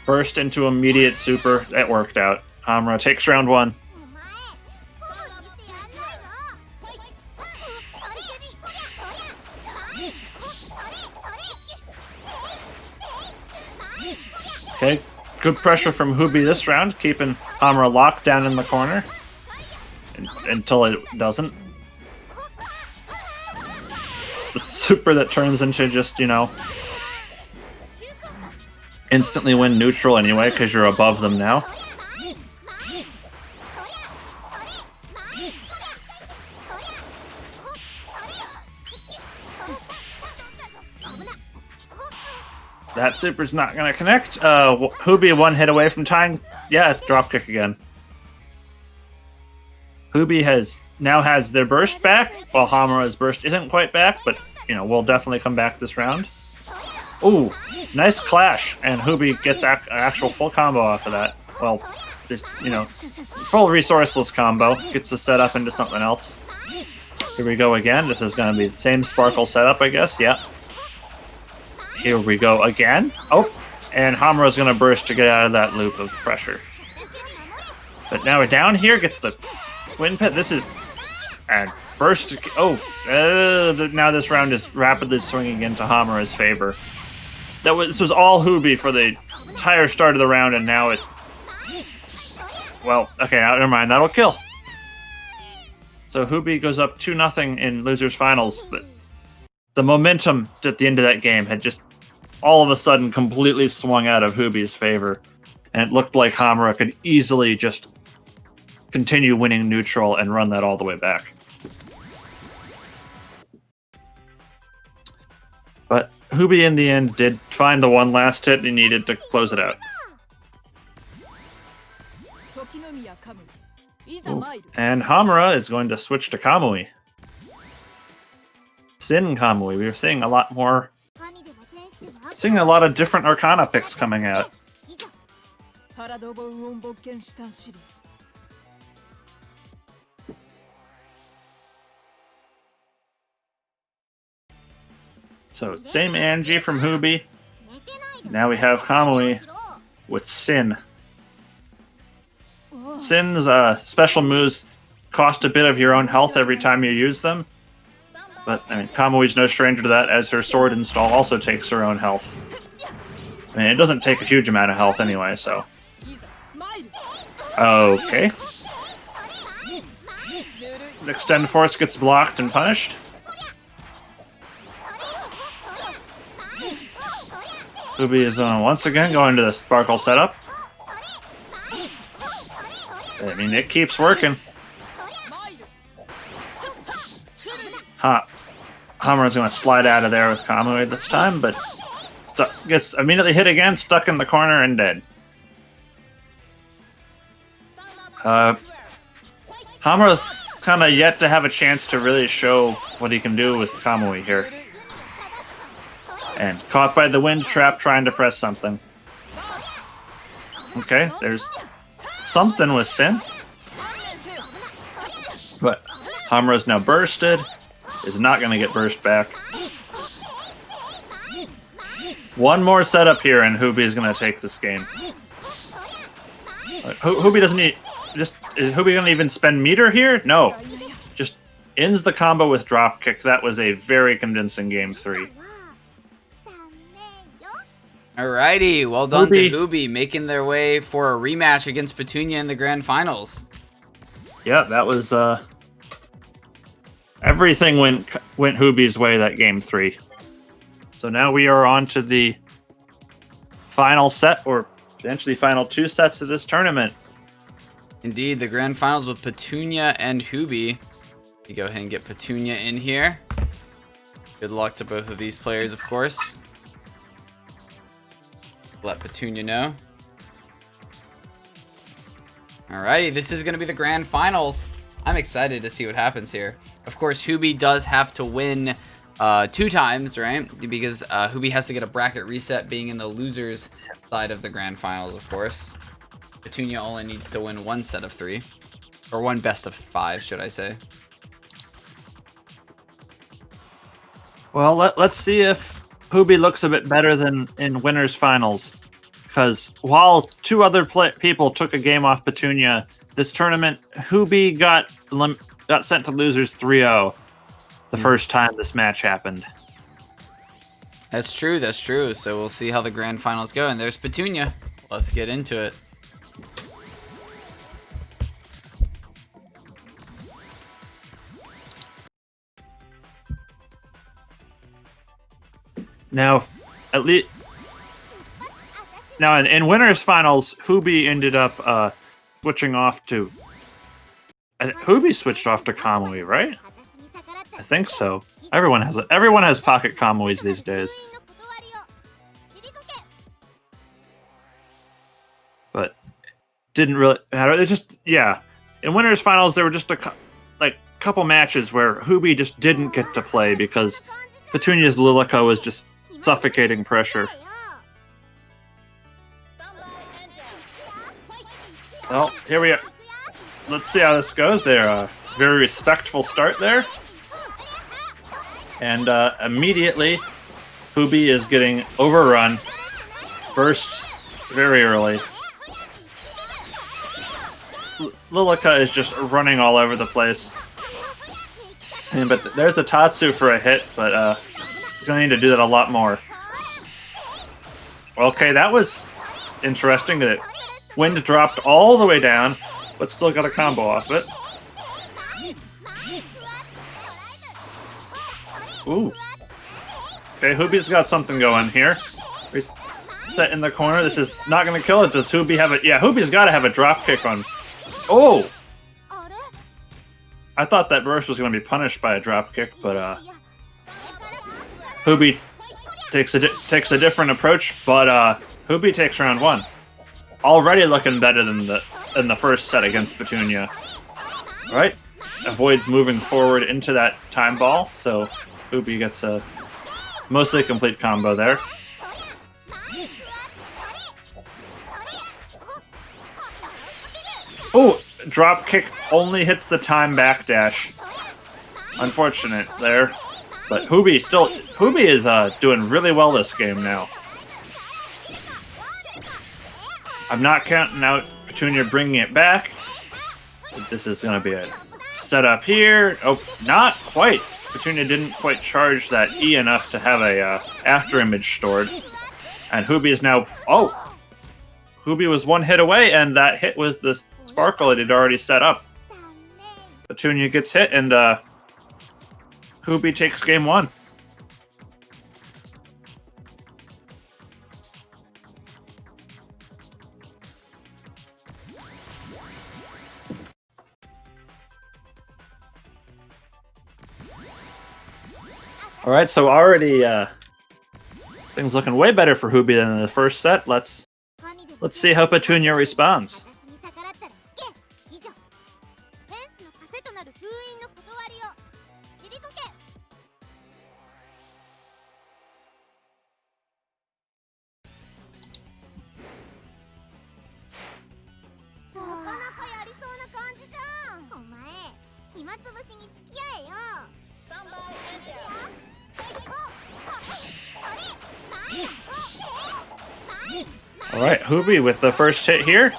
Burst into immediate super. That worked out. Hamura takes round 1. Okay, good pressure from Hubi this round, keeping Hamura locked down in the corner until it doesn't. The super that turns into just, instantly win neutral anyway, because you're above them now. That super's not going to connect. Hubi 1 hit away from tying. Yeah, dropkick again. Hubi now has their burst back, while Hamura's burst isn't quite back, but, we'll definitely come back this round. Ooh, nice clash, and Hubi gets actual full combo off of that. Well, just, full resourceless combo. Gets the setup into something else. Here we go again. This is going to be the same sparkle setup, I guess. Yeah. Here we go again. Oh, and Hamura's going to burst to get out of that loop of pressure. But now we're down here, gets the twin pit. This is... And burst... now this round is rapidly swinging into Hamura's favor. This was all Hubi for the entire start of the round, and now it... Well, okay, now, never mind. That'll kill. So Hubi goes up 2-0 in losers finals, but the momentum at the end of that game had just all of a sudden completely swung out of Hubi's favor, and it looked like Hamura could easily just continue winning neutral and run that all the way back. But Hubi in the end did find the one last hit he needed to close it out. Ooh. And Hamura is going to switch to Kamui. Sin Kamui. We were seeing a lot of different Arcana picks coming out. So, same Angie from Hubi. Now we have Kamui with Sin. Sin's special moves cost a bit of your own health every time you use them. But, I mean, Kamui's no stranger to that, as her sword install also takes her own health. I mean, it doesn't take a huge amount of health anyway, so... Okay. The Extend Force gets blocked and punished. Hubi is once again going to the Sparkle setup. I mean, it keeps working. Hamura's going to slide out of there with Kamui this time, but gets immediately hit again, stuck in the corner, and dead. Hamura's kind of yet to have a chance to really show what he can do with Kamui here. And caught by the wind trap trying to press something. Okay, there's something with Sin. But Hamura's now bursted. Is not going to get burst back. One more setup here, and Hubi is going to take this game. Hubi doesn't need... Is Hubi going to even spend meter here? No. Just ends the combo with dropkick. That was a very convincing game 3. Alrighty, well done to Hubi, making their way for a rematch against Petunia in the grand finals. Yeah, that was... Everything went Hubi's way that game 3. So now we are on to the final set, or potentially final 2 sets of this tournament. Indeed, the grand finals with Petunia and Hubi. You go ahead and get Petunia in here. Good luck to both of these players, of course. Let Petunia know. Alrighty, this is going to be the grand finals. I'm excited to see what happens here. Of course, Hubi does have to win 2 times, right? Because Hubi has to get a bracket reset, being in the losers side of the grand finals, of course. Petunia only needs to win 1 set of 3. Or 1 best of 5, should I say. Well, let's see if Hubi looks a bit better than in winners finals. Because while 2 other people took a game off Petunia, this tournament, Hubi got sent to losers 3-0 the first time this match happened. That's true, that's true. So we'll see how the grand finals go. And there's Petunia. Let's get into it. Now, at least... Now, in winners finals, Hubi ended up switching off to... Hubi switched off to Kamui, right? I think so. Everyone has pocket Kamuis these days. But didn't really matter. It's just, yeah. In winners finals, there were just a couple matches where Hubi just didn't get to play because Petunia's Lilica was just suffocating pressure. Well, here we are. Let's see how this goes. They're very respectful start there. And immediately, Hubi is getting overrun. Bursts very early. Lilica is just running all over the place. But there's a Tatsu for a hit, but he's going to need to do that a lot more. Okay, that was interesting. That wind dropped all the way down, but still got a combo off it. Ooh. Okay, Hubi's got something going here. He's set in the corner. This is not going to kill it. Does Hubi have it? Yeah, Hubi's got to have a drop kick on... Oh! I thought that burst was going to be punished by a drop kick, but Hubi takes a different approach, but Hubi takes round 1. Already looking better than the first set against Petunia. Alright. Avoids moving forward into that time ball, so Hubi gets a mostly complete combo there. Oh! Drop kick only hits the time backdash. Unfortunate there. But Hubi is doing really well this game now. I'm not counting out Petunia bringing it back. But this is going to be a setup here. Oh, not quite. Petunia didn't quite charge that E enough to have a after image stored. And Hubi is now... Oh! Hubi was one hit away, and that hit was the sparkle it had already set up. Petunia gets hit, and Hubi takes game 1. All right, so already things looking way better for Hubi than in the first set. Let's see how Petunia responds. Alright, Hubi with the first hit here.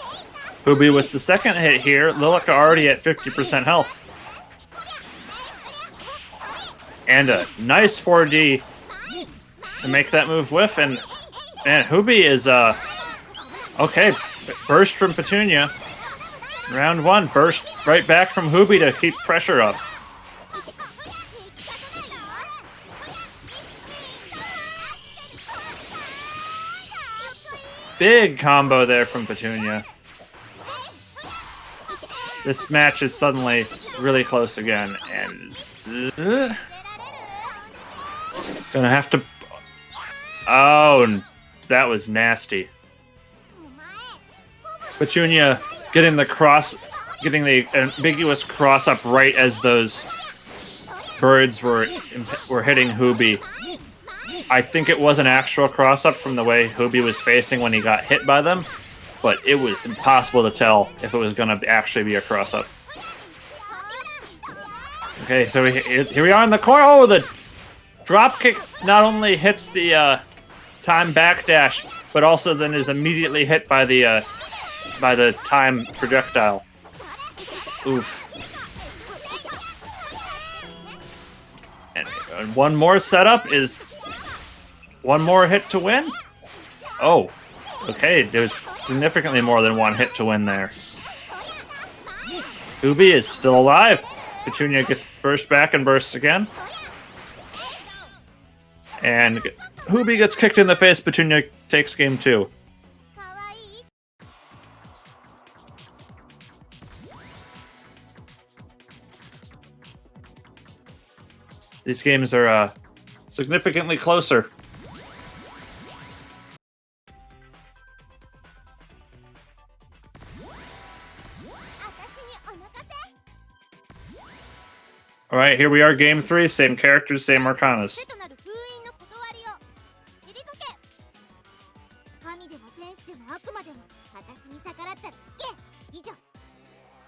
Hubi with the second hit here. Lilica already at 50% health. And a nice 4D to make that move whiff. And Hubi is, okay, burst from Petunia. Round 1, burst right back from Hubi to keep pressure up. Big combo there from Petunia. This match is suddenly really close again, and gonna have to... Oh, that was nasty. Petunia getting the ambiguous cross up right as those birds were hitting Hubi. I think it was an actual cross-up from the way Hubi was facing when he got hit by them, but it was impossible to tell if it was going to actually be a cross-up. Okay, so here we are in the corner. Oh, the drop kick not only hits the time backdash, but also then is immediately hit by the time projectile. Oof. And one more setup is... One more hit to win? Oh, okay. There's significantly more than one hit to win there. Hubi is still alive. Petunia gets burst back and bursts again. And Hubi gets kicked in the face. Petunia takes game 2. These games are significantly closer. Alright, here we are, game 3. Same characters, same Arcanas.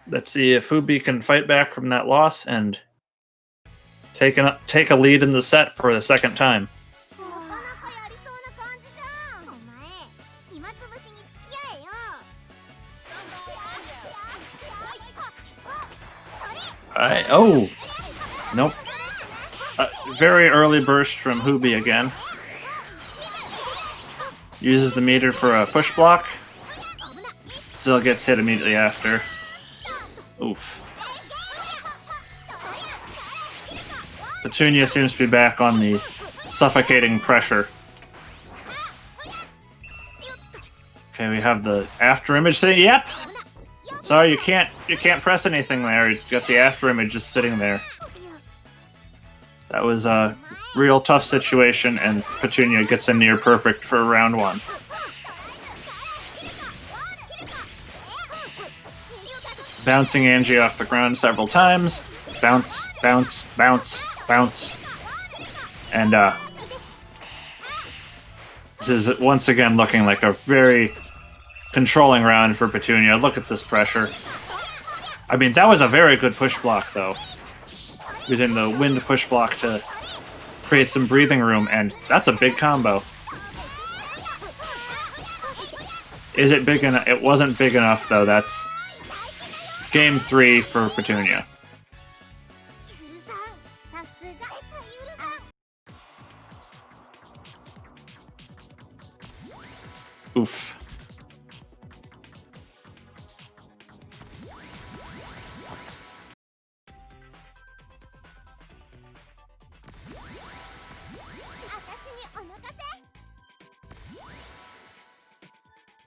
Let's see if Hubi can fight back from that loss and take a lead in the set for the second time. Alright, oh! Nope. Very early burst from Hubi again. Uses the meter for a push block. Still gets hit immediately after. Oof. Petunia seems to be back on the suffocating pressure. Okay, we have the after image thing. Yep! Sorry, you can't press anything there. You got the after image just sitting there. That was a real tough situation, and Petunia gets a near perfect for round 1. Bouncing Angie off the ground several times. Bounce, bounce, bounce, bounce. And this is once again looking like a very controlling round for Petunia. Look at this pressure. I mean, that was a very good push block, though. Using the wind push block to create some breathing room, and that's a big combo. Is it big enough? It wasn't big enough, though. That's game 3 for Petunia. Oof.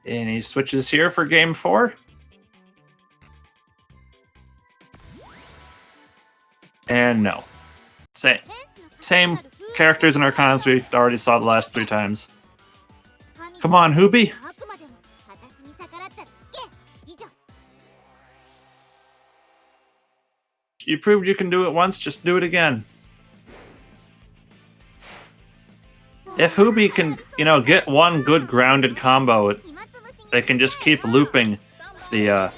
And he switches here for game 4. And no. Same characters and Arcanas we already saw the last 3 times. Come on, Hoobi. You proved you can do it once, just do it again. If Hoobi can, get one good grounded combo, they can just keep looping the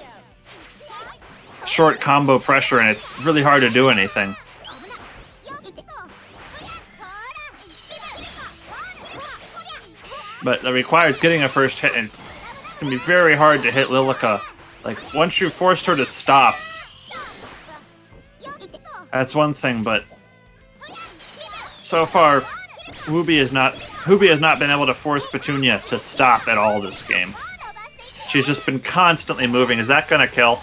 short combo pressure, and it's really hard to do anything. But that requires getting a first hit, and it can be very hard to hit Lilica. Like, once you forced her to stop, that's one thing, but so far, Hoobi has not been able to force Petunia to stop at all this game. She's just been constantly moving. Is that gonna kill?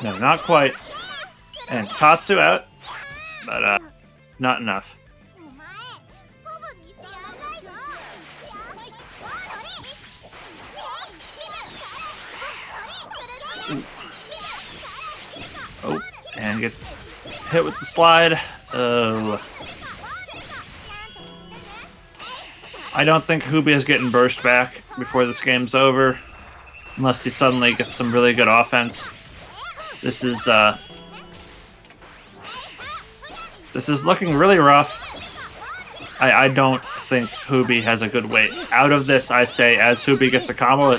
No, not quite. And Tatsu out, but not enough. Oh, and get hit with the slide. Oh. I don't think Hoobi is getting burst back before this game's over, unless he suddenly gets some really good offense. This is looking really rough. I don't think Hoobi has a good way out of this. I say as Hoobi gets a combo.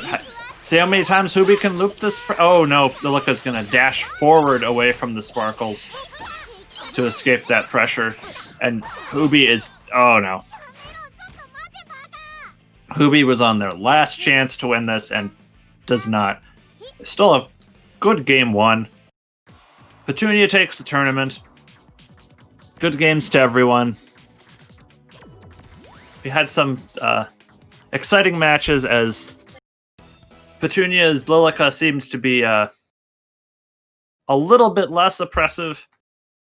See how many times Hoobi can loop this? Oh no, Lilica's gonna dash forward away from the sparkles to escape that pressure. And Hoobi is, oh no. Hoobi was on their last chance to win this and does not. Still a good game 1. Petunia takes the tournament. Good games to everyone. We had some exciting matches as Petunia's Lilica seems to be a little bit less oppressive,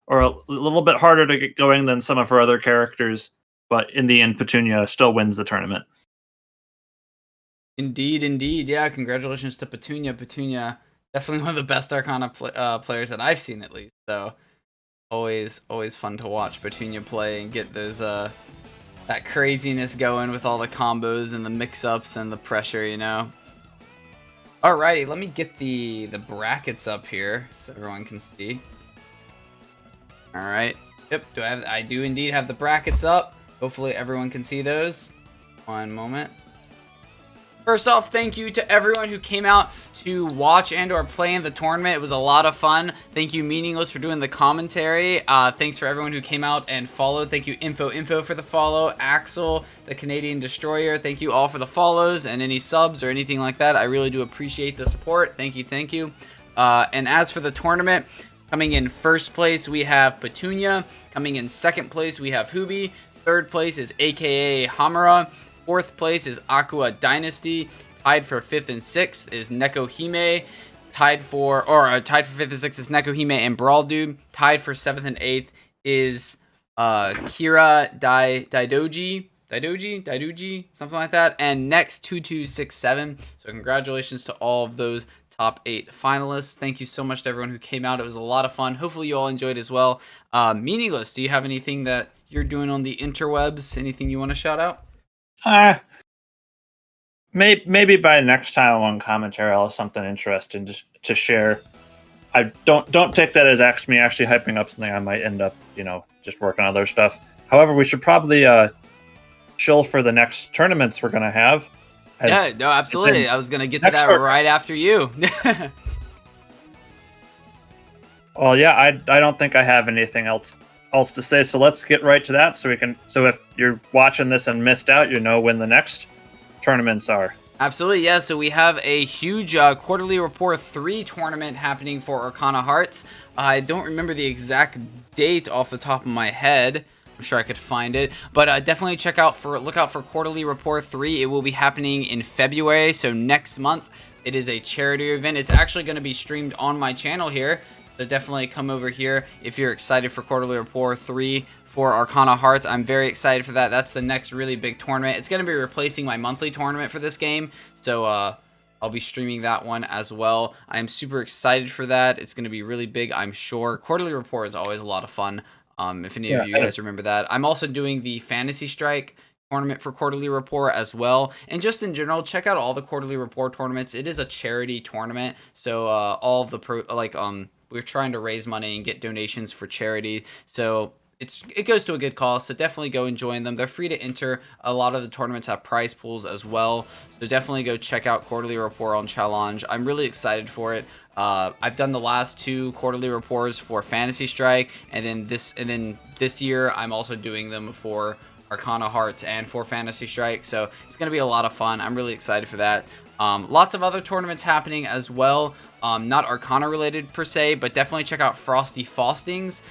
or a little bit harder to get going than some of her other characters, but in the end, Petunia still wins the tournament. Indeed, indeed. Yeah, congratulations to Petunia. Petunia, definitely one of the best Arcana players that I've seen, at least. So, always fun to watch Petunia play and get those that craziness going with all the combos and the mix-ups and the pressure, Alrighty, let me get the brackets up here so everyone can see. Alright. Yep, I do indeed have the brackets up. Hopefully everyone can see those. One moment. First off, thank you to everyone who came out to watch and or play in the tournament. It was a lot of fun. Thank you, Mmeaningless, for doing the commentary. Thanks for everyone who came out and followed. Thank you, Info for the follow. Axel, the Canadian Destroyer. Thank you all for the follows and any subs or anything like that. I really do appreciate the support. Thank you. And as for the tournament, coming in first place, we have Petunia. Coming in second place, we have Hoobi. Third place is AKA Hamura. Fourth place is Aqua Dynasty. Tied for 5th and 6th is Neko Hime. Tied for 5th and 6th is Neko Hime and Brawl Dude. Tied for 7th and 8th is Kira Daidoji, something like that. And next 2267. So congratulations to all of those top 8 finalists. Thank you so much to everyone who came out. It was a lot of fun. Hopefully you all enjoyed as well. Mmeaningless, do you have anything that you're doing on the interwebs? Anything you want to shout out? Maybe by next time on commentary, I'll have something interesting to share. I don't take that as me actually hyping up something. I might end up, just working on other stuff. However, we should probably chill for the next tournaments we're gonna have. Yeah, no, absolutely. I was gonna get to that right after you. Well, yeah, I don't think I have anything else else to say. So let's get right to that. So if you're watching this and missed out, you know when the next tournaments are. Absolutely, yeah. So we have a huge Quarterly Report 3 tournament happening for Arcana Hearts. I don't remember the exact date off the top of my head. I'm sure I could find it, but definitely look out for Quarterly Report 3. It will be happening in February, so next month. It is a charity event. It's actually going to be streamed on my channel here, so definitely come over here if you're excited for Quarterly Report 3 for Arcana Hearts. I'm very excited for that. That's the next really big tournament. It's going to be replacing my monthly tournament for this game, so I'll be streaming that one as well. I am super excited for that. It's going to be really big, I'm sure. Quarterly Report is always a lot of fun. If any of you guys remember that. I'm also doing the Fantasy Strike tournament for Quarterly Report as well. And just in general, check out all the Quarterly Report tournaments. It is a charity tournament, so all of the we're trying to raise money and get donations for charity. So it goes to a good cause, so definitely go and join them. They're free to enter. A lot of the tournaments have prize pools as well, so definitely go check out Quarterly Report on Challenge. I'm really excited for it. I've done the last 2 Quarterly Reports for Fantasy Strike, and then this year I'm also doing them for Arcana Hearts and for Fantasy Strike, so it's going to be a lot of fun. I'm really excited for that. Lots of other tournaments happening as well, not Arcana related per se, but definitely check out Frosty Faustings.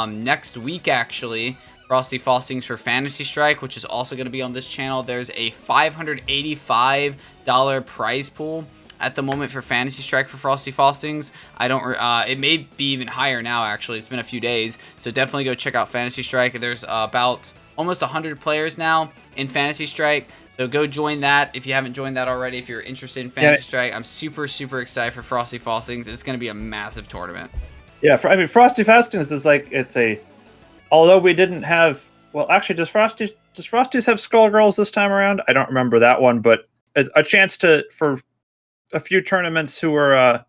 Next week, actually, Frosty Faustings for Fantasy Strike, which is also going to be on this channel. There's a $585 prize pool at the moment for Fantasy Strike for Frosty Faustings. It may be even higher now, actually. It's been a few days, so definitely go check out Fantasy Strike. There's about almost 100 players now in Fantasy Strike, so go join that if you haven't joined that already. If you're interested in Fantasy Strike, I'm super excited for Frosty Faustings. It's going to be a massive tournament. Yeah, Frosty Faustings is although we didn't have, well, actually, does Frosties have Skullgirls this time around? I don't remember that one, but a chance for a few tournaments who are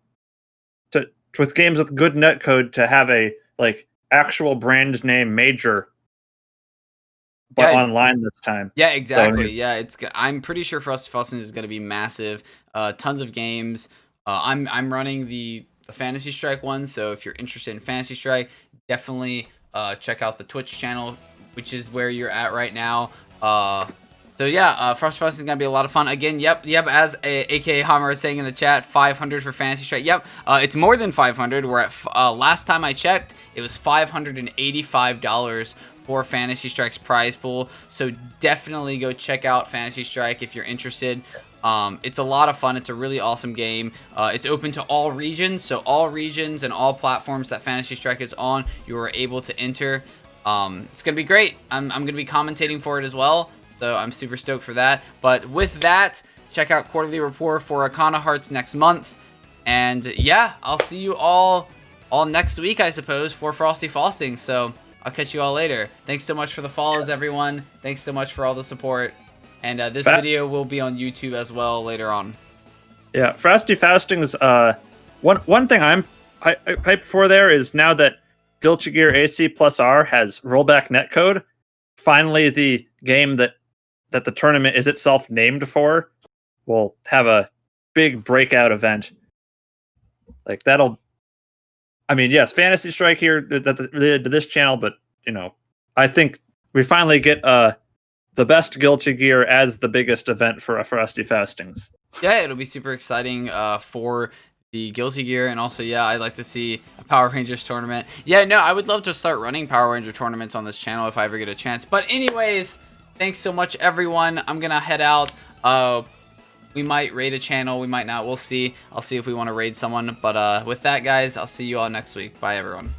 with games with good netcode to have a actual brand name major, but online this time. Yeah, exactly. So, I'm pretty sure Frosty Faustings is going to be massive. Tons of games. I'm running the Fantasy Strike one, so if you're interested in Fantasy Strike, definitely check out the Twitch channel, which is where you're at right now. So yeah, Frosty Faustings is gonna be a lot of fun. Again, yep. As AKA Hammer is saying in the chat, 500 for Fantasy Strike. Yep, it's more than 500. We're at last time I checked, it was $585 for Fantasy Strike's prize pool. So definitely go check out Fantasy Strike if you're interested. It's a lot of fun. It's a really awesome game. It's open to all regions, so all regions and all platforms that Fantasy Strike is on, you are able to enter. It's gonna be great. I'm gonna be commentating for it as well, so I'm super stoked for that. But with that, check out Quarterly Report for Arcana Hearts next month, and yeah, I'll see you all next week, I suppose, for Frosty Faustings. So I'll catch you all later. Thanks so much for the follows, everyone. Thanks so much for all the support. And this video will be on YouTube as well later on. Yeah, Frosty Faustings. One thing I'm hyped for there is now that Guilty Gear AC plus R has rollback netcode. Finally, the game that the tournament is itself named for will have a big breakout event. Yes, Fantasy Strike here related to this channel, but I think we finally get the best Guilty Gear as the biggest event for Frosty Faustings. Yeah, it'll be super exciting for the Guilty Gear, and also, yeah, I'd like to see a Power Rangers tournament. Yeah, no, I would love to start running Power Ranger tournaments on this channel if I ever get a chance. But anyways, thanks so much, everyone. I'm gonna head out. We might raid a channel, we might not. We'll see. I'll see if we want to raid someone. But with that, guys, I'll see you all next week. Bye, everyone.